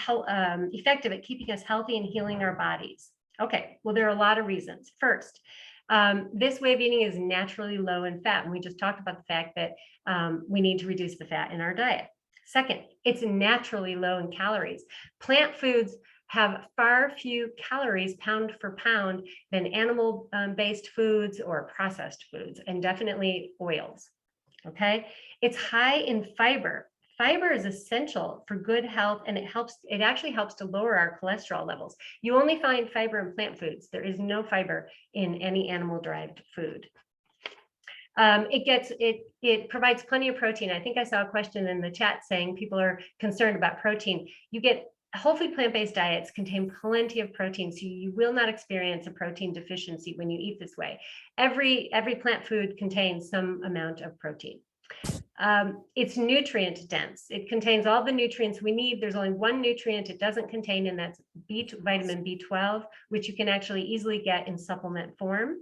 effective at keeping us healthy and healing our bodies? Okay, well, there are a lot of reasons. First, this way of eating is naturally low in fat, and we just talked about the fact that we need to reduce the fat in our diet. Second, it's naturally low in calories. Plant foods have far fewer calories pound for pound than animal-based foods or processed foods, and definitely oils, okay? It's high in fiber. Fiber is essential for good health, and it actually helps to lower our cholesterol levels. You only find fiber in plant foods. There is no fiber in any animal-derived food. It provides plenty of protein. I think I saw a question in the chat saying people are concerned about protein. Whole food plant-based diets contain plenty of protein, so you will not experience a protein deficiency when you eat this way. Every plant food contains some amount of protein. It's nutrient dense. It contains all the nutrients we need. There's only one nutrient it doesn't contain, and that's vitamin B12, which you can actually easily get in supplement form.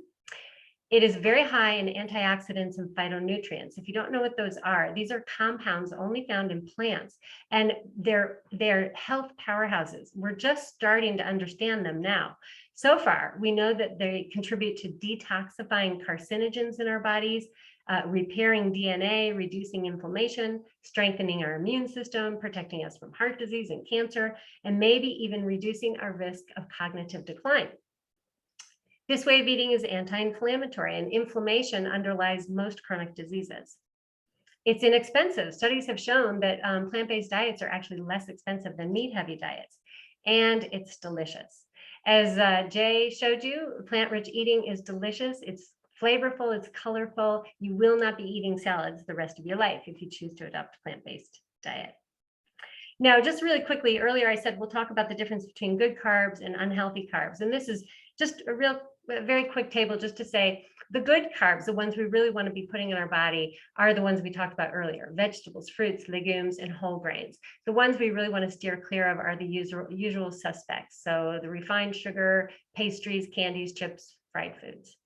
It is very high in antioxidants and phytonutrients. If you don't know what those are, these are compounds only found in plants, and they're health powerhouses. We're just starting to understand them now. So far, we know that they contribute to detoxifying carcinogens in our bodies, repairing DNA, reducing inflammation, strengthening our immune system, protecting us from heart disease and cancer, and maybe even reducing our risk of cognitive decline. This way of eating is anti-inflammatory, and inflammation underlies most chronic diseases. It's inexpensive. Studies have shown that plant-based diets are actually less expensive than meat-heavy diets, and it's delicious. As Jay showed you, plant-rich eating is delicious. It's flavorful, it's colorful. You will not be eating salads the rest of your life if you choose to adopt a plant-based diet. Now, just really quickly, earlier I said we'll talk about the difference between good carbs and unhealthy carbs, and this is just a very quick table just to say the good carbs, the ones we really want to be putting in our body, are the ones we talked about earlier: vegetables, fruits, legumes, and whole grains. The ones we really want to steer clear of are the usual suspects, so the refined sugar, pastries, candies, chips, fried foods.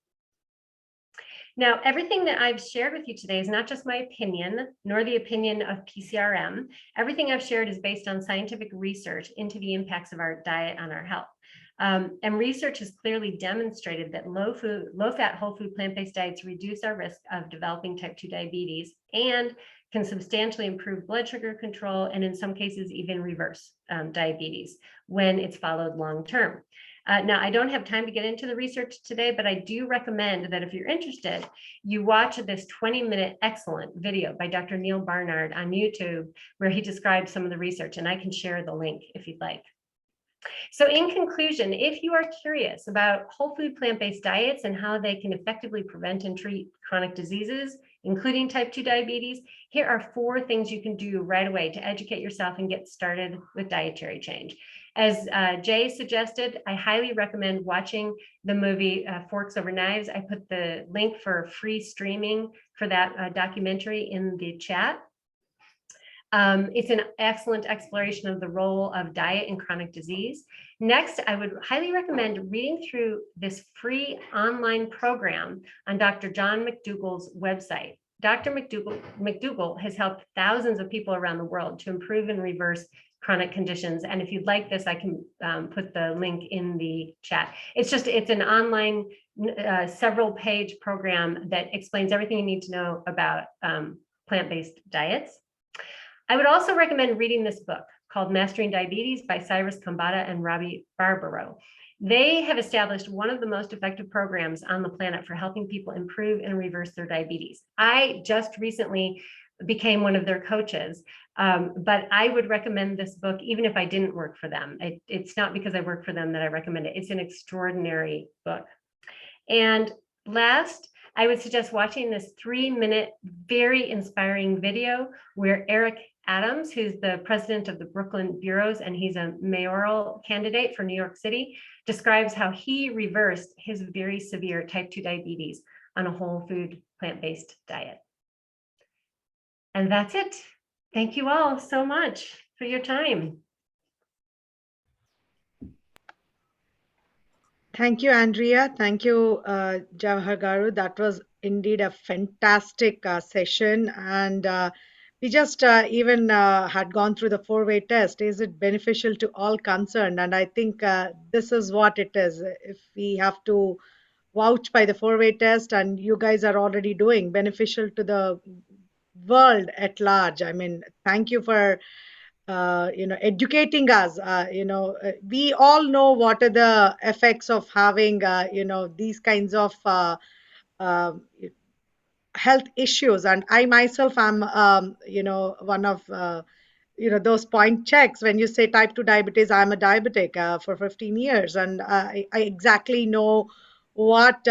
Now, everything that I've shared with you today is not just my opinion, nor the opinion of PCRM. Everything I've shared is based on scientific research into the impacts of our diet on our health. And research has clearly demonstrated that low-fat, whole food, plant-based diets reduce our risk of developing type 2 diabetes and can substantially improve blood sugar control, and in some cases even reverse diabetes when it's followed long-term. Now, I don't have time to get into the research today, but I do recommend that if you're interested, you watch this 20-minute excellent video by Dr. Neil Barnard on YouTube, where he describes some of the research, and I can share the link if you'd like. So in conclusion, if you are curious about whole food plant-based diets and how they can effectively prevent and treat chronic diseases, including type 2 diabetes, here are 4 things you can do right away to educate yourself and get started with dietary change. As Jay suggested, I highly recommend watching the movie Forks Over Knives. I put the link for free streaming for that documentary in the chat. It's an excellent exploration of the role of diet in chronic disease. Next, I would highly recommend reading through this free online program on Dr. John McDougall's website. Dr. McDougall has helped thousands of people around the world to improve and reverse chronic conditions. And if you'd like this, I can put the link in the chat. It's an online several page program that explains everything you need to know about plant-based diets. I would also recommend reading this book called Mastering Diabetes by Cyrus Kambata and Robbie Barbaro. They have established one of the most effective programs on the planet for helping people improve and reverse their diabetes. I just recently became one of their coaches, but I would recommend this book even if I didn't work for them. It's not because I work for them that I recommend it. It's an extraordinary book. And last, I would suggest watching this 3-minute, very inspiring video where Eric Adams, who's the president of the Brooklyn Bureaus, and he's a mayoral candidate for New York City, describes how he reversed his very severe type 2 diabetes on a whole food, plant-based diet. And that's it. Thank you all so much for your time. Thank you, Andrea. Thank you, Jawahar Garu. That was indeed a fantastic session. And we just even had gone through the 4-way test. Is it beneficial to all concerned? And I think this is what it is. If we have to vouch by the 4-way test, and you guys are already doing beneficial to the world at large. I mean, thank you for educating us. We all know what are the effects of having these kinds of health issues, and I myself am one of those point checks. When you say type 2 diabetes, I'm a diabetic for 15 years, and I exactly know what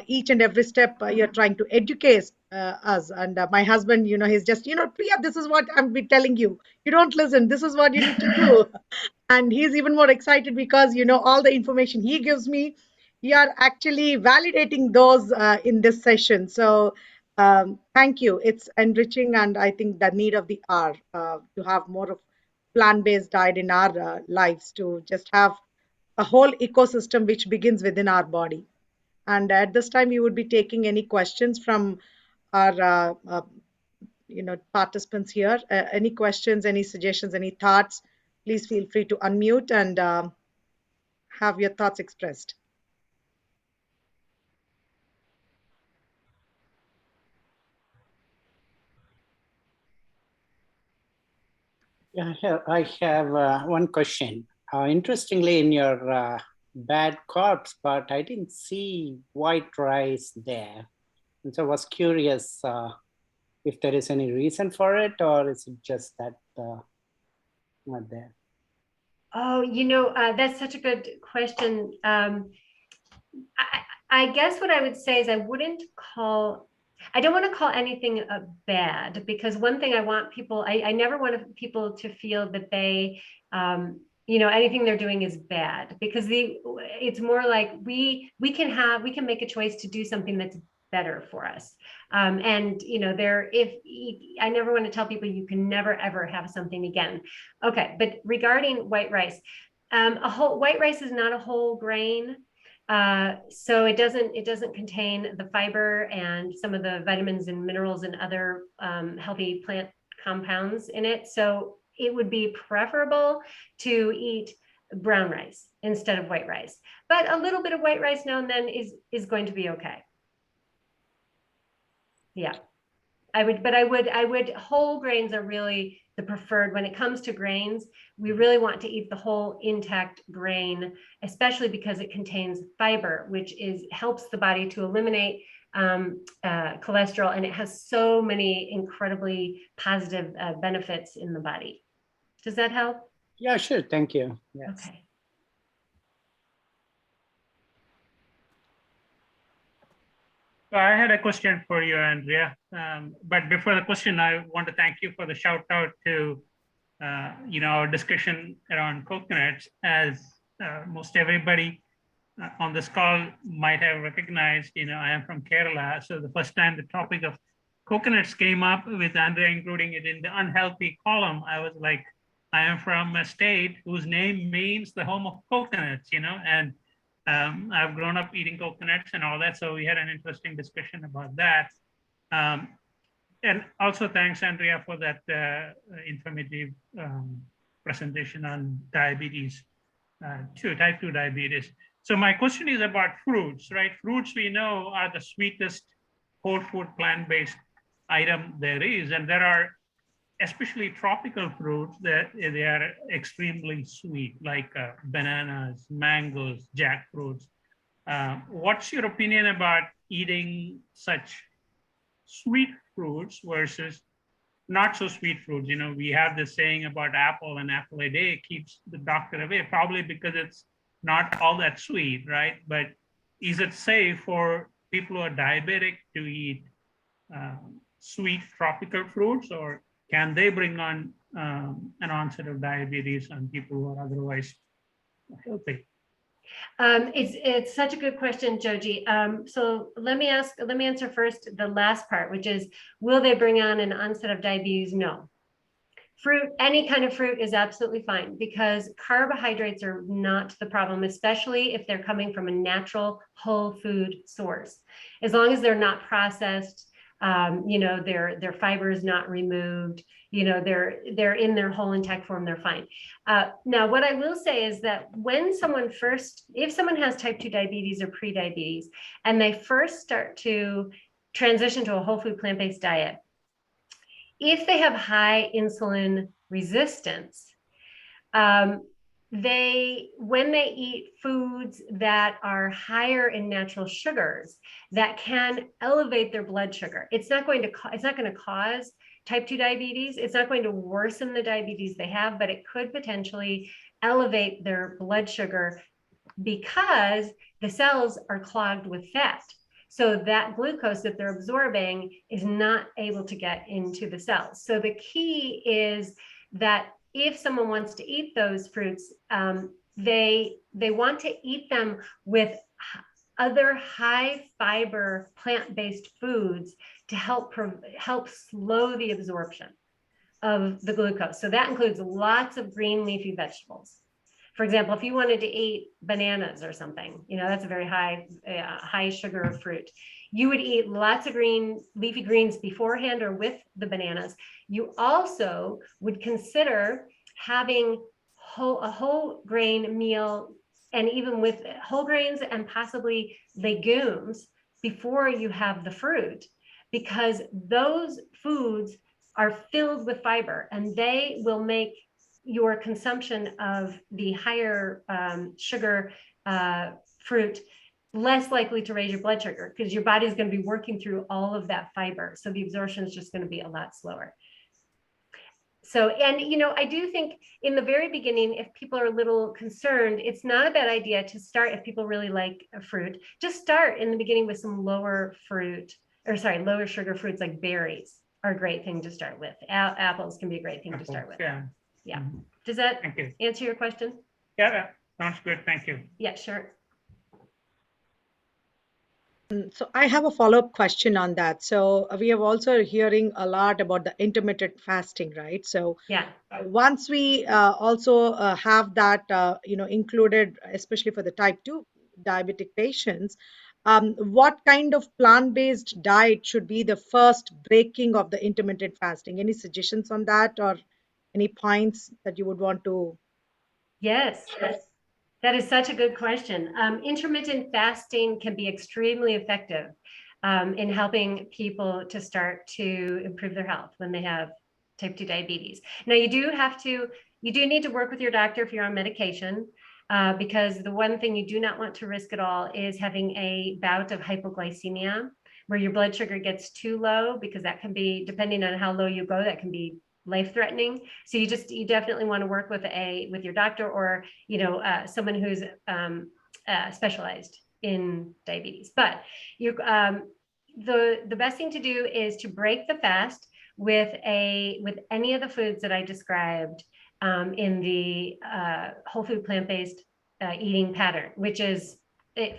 each and every step you're trying to educate us. And my husband, he's just, Priya, this is what I'm be telling you. You don't listen. This is what you need to do. And he's even more excited because all the information he gives me, we are actually validating those in this session. So thank you. It's enriching, and I think the need of the hour to have more of plant-based diet in our lives, to just have a whole ecosystem which begins within our body. And at this time, we would be taking any questions from our participants here. Any questions, any suggestions, any thoughts? Please feel free to unmute and have your thoughts expressed. Yeah, I have one question. Interestingly, in your bad carbs part, I didn't see white rice there. And so I was curious if there is any reason for it, or is it just that not there? Oh, that's such a good question. I guess what I would say is I don't want to call anything bad, because one thing I want people, I never want people to feel that they, anything they're doing is bad, because it's more like we can make a choice to do something that's better for us. I never want to tell people you can never, ever have something again. Okay. But regarding white rice, white rice is not a whole grain. So it doesn't contain the fiber and some of the vitamins and minerals and other healthy plant compounds in it. So it would be preferable to eat brown rice instead of white rice. But a little bit of white rice now and then is going to be okay. Yeah, I would whole grains are really the preferred. When it comes to grains, we really want to eat the whole intact grain, especially because it contains fiber, which helps the body to eliminate cholesterol, and it has so many incredibly positive benefits in the body. Does that help? Yeah, sure. Thank you. Yes. Okay. So I had a question for you, Andrea. But before the question, I want to thank you for the shout out to, our discussion around coconuts. As most everybody on this call might have recognized, I am from Kerala. So the first time the topic of coconuts came up with Andrea including it in the unhealthy column, I was like, I am from a state whose name means the home of coconuts, and I've grown up eating coconuts and all that. So we had an interesting discussion about that. And also thanks, Andrea, for that informative presentation on diabetes, type 2 diabetes. So my question is about fruits, right? Fruits we know are the sweetest whole food plant-based item there is. And there are especially tropical fruits that they are extremely sweet, like bananas, mangoes, jackfruits. What's your opinion about eating such sweet fruits versus not so sweet fruits? We have this saying about apple, and apple a day keeps the doctor away, probably because it's not all that sweet, right? But is it safe for people who are diabetic to eat sweet tropical fruits, or can they bring on an onset of diabetes on people who are otherwise healthy? It's such a good question, Joji. So let me answer first the last part, which is, will they bring on an onset of diabetes? No. Fruit, any kind of fruit is absolutely fine, because carbohydrates are not the problem, especially if they're coming from a natural whole food source. As long as they're not processed, their fiber is not removed, they're in their whole intact form, they're fine. Now, what I will say is that if someone has type 2 diabetes or pre-diabetes, and they first start to transition to a whole food plant-based diet, if they have high insulin resistance, when they eat foods that are higher in natural sugars, that can elevate their blood sugar. It's not going to cause type 2 diabetes. It's not going to worsen the diabetes they have, but it could potentially elevate their blood sugar because the cells are clogged with fat. So that glucose that they're absorbing is not able to get into the cells. So the key is that if someone wants to eat those fruits, they want to eat them with other high fiber plant-based foods to help slow the absorption of the glucose. So that includes lots of green leafy vegetables. For example, if you wanted to eat bananas or something, that's a very high sugar fruit. You would eat lots of leafy greens beforehand or with the bananas. You also would consider having a whole grain meal, and even with whole grains and possibly legumes before you have the fruit, because those foods are filled with fiber, and they will make your consumption of the higher sugar fruit less likely to raise your blood sugar, because your body is going to be working through all of that fiber. So the absorption is just going to be a lot slower. So, and I do think in the very beginning, if people are a little concerned, it's not a bad idea to start, if people really like a fruit, just start in the beginning with some lower sugar fruits, like berries are a great thing to start with. Apples can be a great thing to start with. Yeah. Does that answer your question? Yeah, sounds good. Thank you. Yeah, sure. So I have a follow-up question on that. So we have also hearing a lot about the intermittent fasting, right? So yeah, once we also have that, included, especially for the type 2 diabetic patients, what kind of plant-based diet should be the first breaking of the intermittent fasting? Any suggestions on that, or any points that you would want to? Yes. That is such a good question. Intermittent fasting can be extremely effective in helping people to start to improve their health when they have type 2 diabetes. Now, you do need to work with your doctor if you're on medication, because the one thing you do not want to risk at all is having a bout of hypoglycemia, where your blood sugar gets too low, because that can be, depending on how low you go, that can be life-threatening. So you definitely want to work with your doctor, or someone who's specialized in diabetes. But the best thing to do is to break the fast with any of the foods that I described in the whole food plant-based eating pattern, which is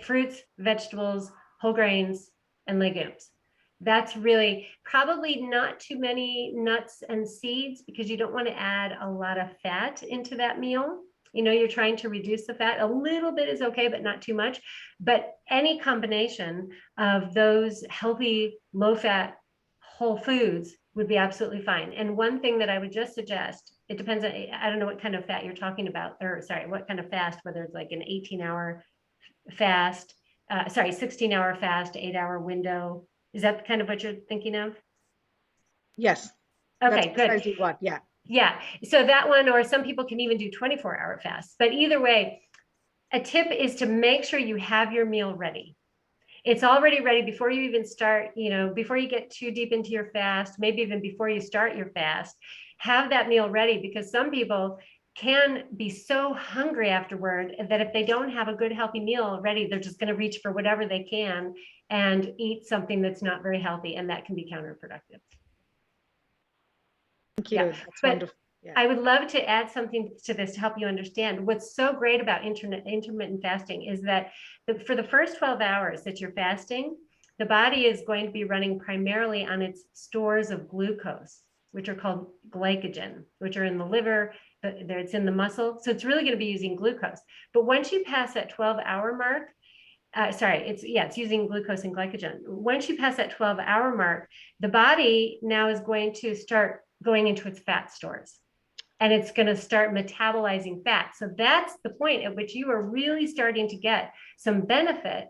fruits, vegetables, whole grains, and legumes. That's really probably not too many nuts and seeds, because you don't want to add a lot of fat into that meal. You know, you're trying to reduce the fat. A little bit is okay, but not too much. But any combination of those healthy, low-fat whole foods would be absolutely fine. And one thing that I would just suggest, it depends on, I don't know what kind of fat you're talking about, or sorry, what kind of fast, whether it's like an 18-hour fast, 16-hour fast, 8-hour window. Is that kind of what you're thinking of? Yes. That's Okay, good. precisely what, yeah. Yeah, so that one, or some people can even do 24-hour fasts. But either way, a tip is to make sure you have your meal ready. It's already ready before you even start, you know, before you get too deep into your fast, maybe even before you start your fast, have that meal ready, because some people can be so hungry afterward that if they don't have a good healthy meal ready, they're just going to reach for whatever they can and eat something that's not very healthy, and that can be counterproductive. Thank you. Yeah, That's but wonderful. Yeah. I would love to add something to this to help you understand. What's so great about intermittent fasting is that for the first 12 hours that you're fasting, the body is going to be running primarily on its stores of glucose, which are called glycogen, which are in the liver, it's in the muscle. So it's really going to be using glucose. But once you pass that 12-hour mark, it's using glucose and glycogen. Once you pass that 12-hour mark, the body now is going to start going into its fat stores, and it's going to start metabolizing fat. So that's the point at which you are really starting to get some benefit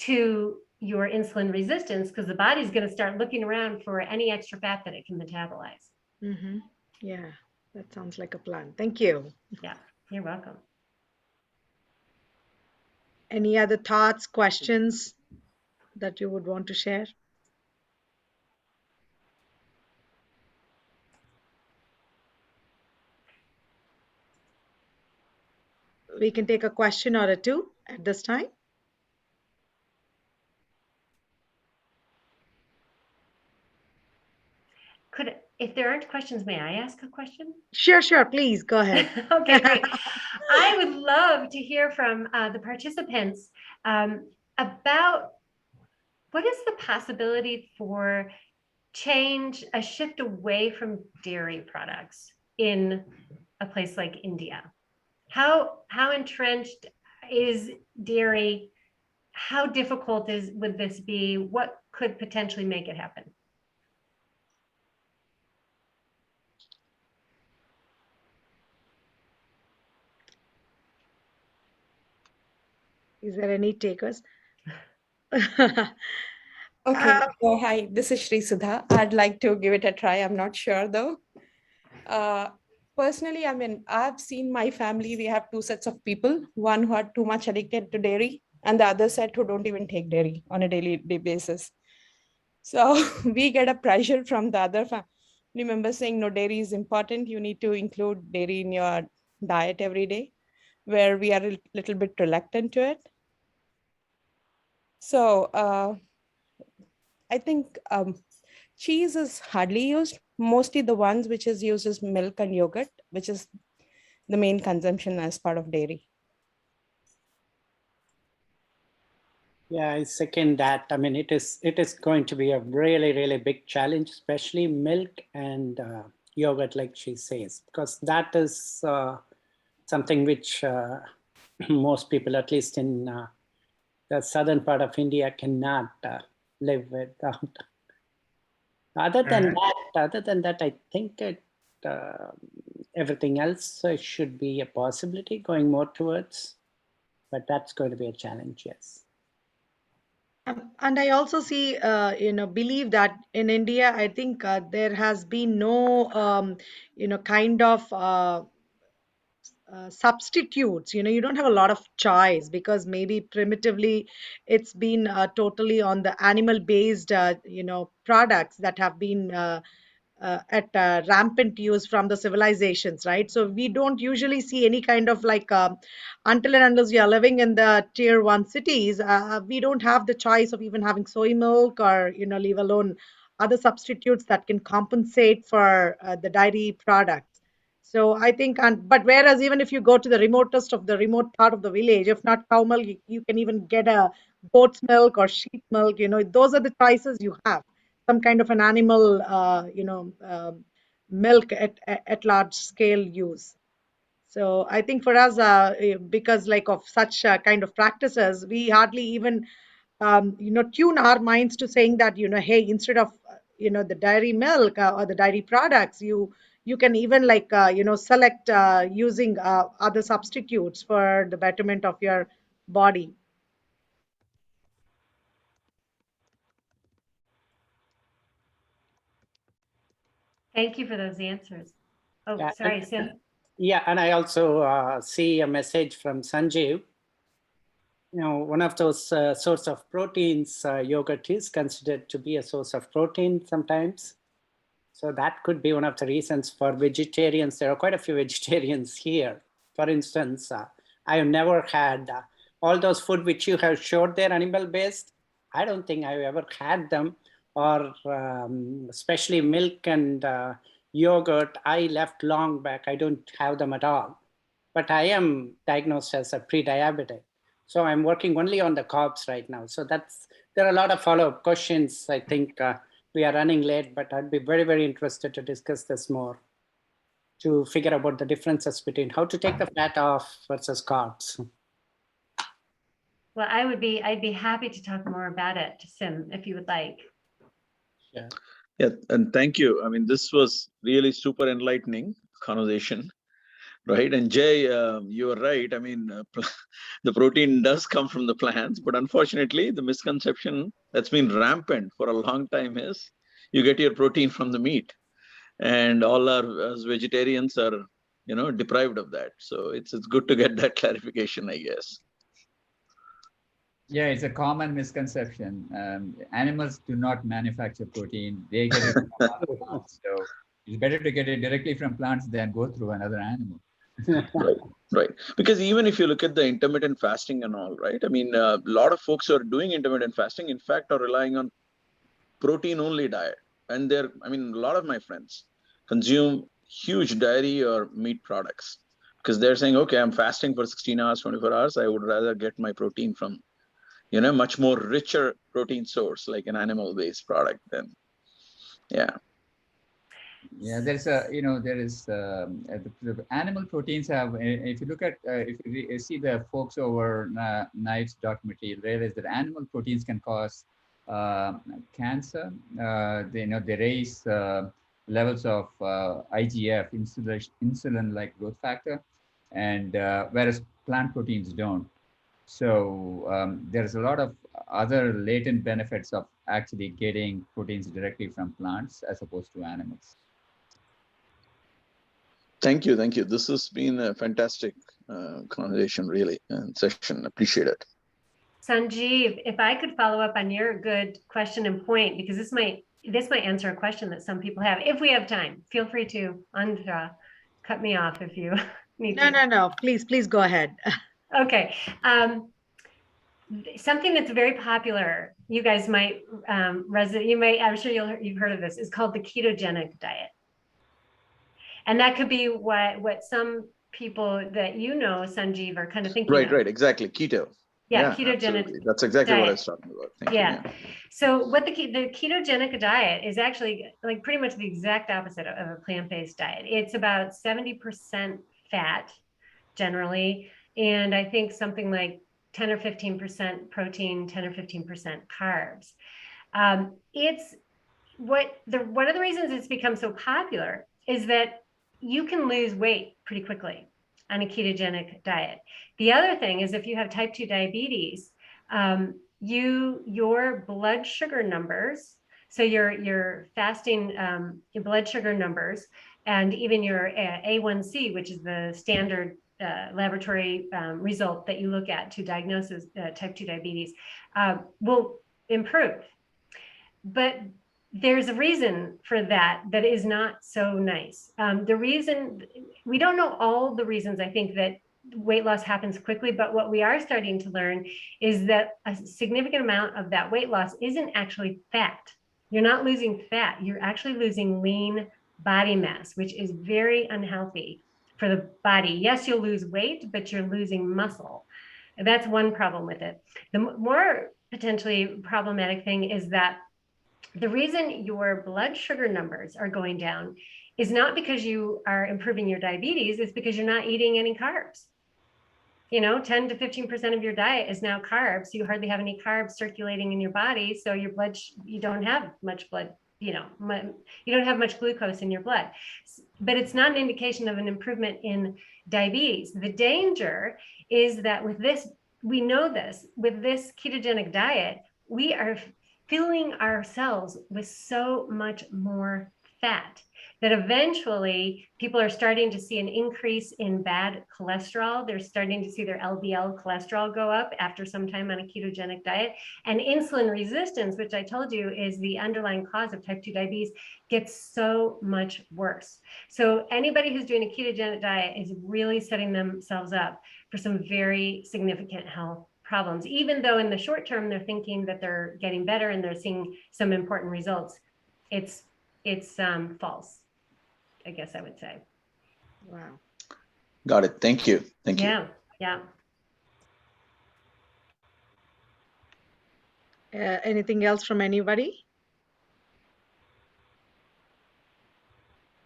to your insulin resistance, because the body's going to start looking around for any extra fat that it can metabolize. Mm-hmm. Yeah, that sounds like a plan. Thank you. Yeah, you're welcome. Any other thoughts, questions that you would want to share? We can take a question or a two at this time. If there aren't questions, may I ask a question? Sure, please go ahead. Okay, great. I would love to hear from the participants about what is the possibility for a shift away from dairy products in a place like India. How entrenched is dairy? How difficult would this be? What could potentially make it happen? Is there any takers? Okay, so hi, this is Shri Sudha. I'd like to give it a try. I'm not sure though. Personally, I mean, I've seen my family, we have two sets of people, one who are too much addicted to dairy and the other set who don't even take dairy on a daily basis. So we get a pressure from the other family members saying, no, dairy is important. You need to include dairy in your diet every day, where we are a little bit reluctant to it. So I think cheese is hardly used. Mostly the ones which is used is milk and yogurt, which is the main consumption as part of dairy. Yeah, I second that. I mean, it is going to be a really, really big challenge, especially milk and yogurt, like she says, because that is something which most people, at least in the southern part of India, cannot live without. Other than that, I think everything else should be a possibility going more towards, but that's going to be a challenge, yes. And I also see, believe that in India, I think there has been no, kind of substitutes. You don't have a lot of choice, because maybe primitively it's been totally on the animal based, products that have been at rampant use from the civilizations, right? So we don't usually see any kind of like, until and unless we are living in the tier one cities, we don't have the choice of even having soy milk, or leave alone other substitutes that can compensate for the dairy products. So I think, but whereas even if you go to the remotest of the remote part of the village, if not cow milk, you can even get a goat's milk or sheep milk. Those are the choices you have. some kind of an animal, milk at large scale use. So I think for us, because like of such kind of practices, we hardly even, tune our minds to saying that, hey, instead of, the dairy milk or the dairy products, you can even like, select using other substitutes for the betterment of your body. Thank you for those answers. Oh, Yeah, sorry, Sim. Yeah, and I also see a message from Sanjeev. One of those source of proteins, yogurt is considered to be a source of protein sometimes. So that could be one of the reasons for vegetarians. There are quite a few vegetarians here. For instance, I have never had all those food which you have showed there, animal-based. I don't think I've ever had them, or especially milk and yogurt. I left long back. I don't have them at all. But I am diagnosed as a pre-diabetic. So I'm working only on the carbs right now. So there are a lot of follow-up questions. I think we are running late, but I'd be very, very interested to discuss this more, to figure out the differences between how to take the fat off versus carbs. Well, I'd be happy to talk more about it, Sim, if you would like. Yeah. Yeah, and thank you. I mean, this was really super enlightening conversation. Right. And Jay, you are right. I mean, the protein does come from the plants, but unfortunately, the misconception that's been rampant for a long time is you get your protein from the meat, and all our as vegetarians are, deprived of that. So it's good to get that clarification, I guess. Yeah, it's a common misconception. Animals do not manufacture protein; they get it from other plants. So it's better to get it directly from plants than go through another animal. Right. Because even if you look at the intermittent fasting and all, right? I mean, a lot of folks who are doing intermittent fasting, in fact, are relying on protein only diet. And a lot of my friends consume huge dairy or meat products because they're saying, okay, I'm fasting for 16 hours, 24 hours. I would rather get my protein from, much more richer protein source, like an animal-based product than, yeah. Yeah, there is the animal proteins have, if you look at, if you see the folks over Knife's documentary, you realize that animal proteins can cause cancer. They raise levels of IGF, insulin-like growth factor, and whereas plant proteins don't. So there's a lot of other latent benefits of actually getting proteins directly from plants as opposed to animals. Thank you. This has been a fantastic conversation, really, and session. Appreciate it. Sanjeev, if I could follow up on your good question and point, because this might answer a question that some people have. If we have time, feel free to, Andhra, cut me off if you need to. No. Please go ahead. Okay. Something that's very popular, you guys might I'm sure you've heard of this, is called the ketogenic diet. And that could be what some people that Sanjeev, are kind of thinking of. Right, exactly. Keto. Yeah, ketogenic absolutely. That's exactly diet. what I was talking about. Thank you. So what the ketogenic diet is actually like pretty much the exact opposite of a plant-based diet. It's about 70% fat generally, and I think something like 10 or 15% protein, 10 or 15% carbs. It's one of the reasons it's become so popular is that you can lose weight pretty quickly on a ketogenic diet. The other thing is if you have type 2 diabetes, your blood sugar numbers, so your fasting, your blood sugar numbers, and even your A1C, which is the standard laboratory result that you look at to diagnose type 2 diabetes, will improve. But there's a reason for that is not so nice. The reason, we don't know all the reasons, I think, that weight loss happens quickly, but what we are starting to learn is that a significant amount of that weight loss isn't actually fat. You're not losing fat, you're actually losing lean body mass, which is very unhealthy for the body. Yes, you'll lose weight, but you're losing muscle. And that's one problem with it. The more potentially problematic thing is that The reason your blood sugar numbers are going down is not because you are improving your diabetes, it's because you're not eating any carbs. 10 to 15% of your diet is now carbs. You hardly have any carbs circulating in your body. So your blood, you don't have much blood, you don't have much glucose in your blood. But it's not an indication of an improvement in diabetes. The danger is that with this, we know this, with this ketogenic diet, we are filling ourselves with so much more fat that eventually people are starting to see an increase in bad cholesterol. They're starting to see their LDL cholesterol go up after some time on a ketogenic diet. And insulin resistance, which I told you is the underlying cause of type 2 diabetes, gets so much worse. So anybody who's doing a ketogenic diet is really setting themselves up for some very significant health problems, even though in the short term, they're thinking that they're getting better and they're seeing some important results. It's false, I guess I would say. Wow. Got it. Thank you. Thank you. Yeah. Anything else from anybody?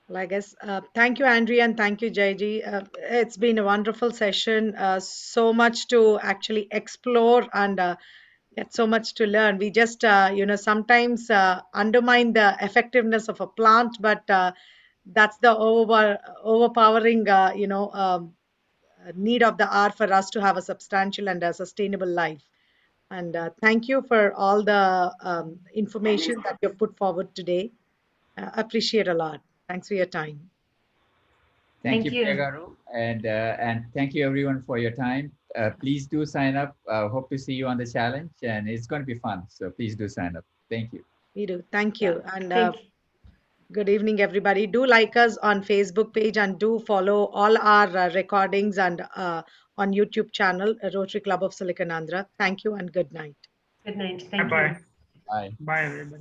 Well, I guess, thank you, Andrea, and thank you, Jaiji. It's been a wonderful session. So much to actually explore and yet so much to learn. We just, sometimes undermine the effectiveness of a plant, but that's the overpowering, need of the hour for us to have a substantial and a sustainable life. And thank you for all the information that you've put forward today. Appreciate a lot. Thanks for your time. Thank Thank you, you. Priya Garu, and thank you everyone for your time. Please do sign up. Hope to see you on the challenge, and it's going to be fun. So please do sign up. Thank you. We do. Thank you. And Thank you. good evening, everybody. Do like us on Facebook page and do follow all our recordings and on YouTube channel, Rotary Club of Silicon Andhra. Thank you and good night. Good night. Thank Bye-bye. you. Bye. Bye, everybody.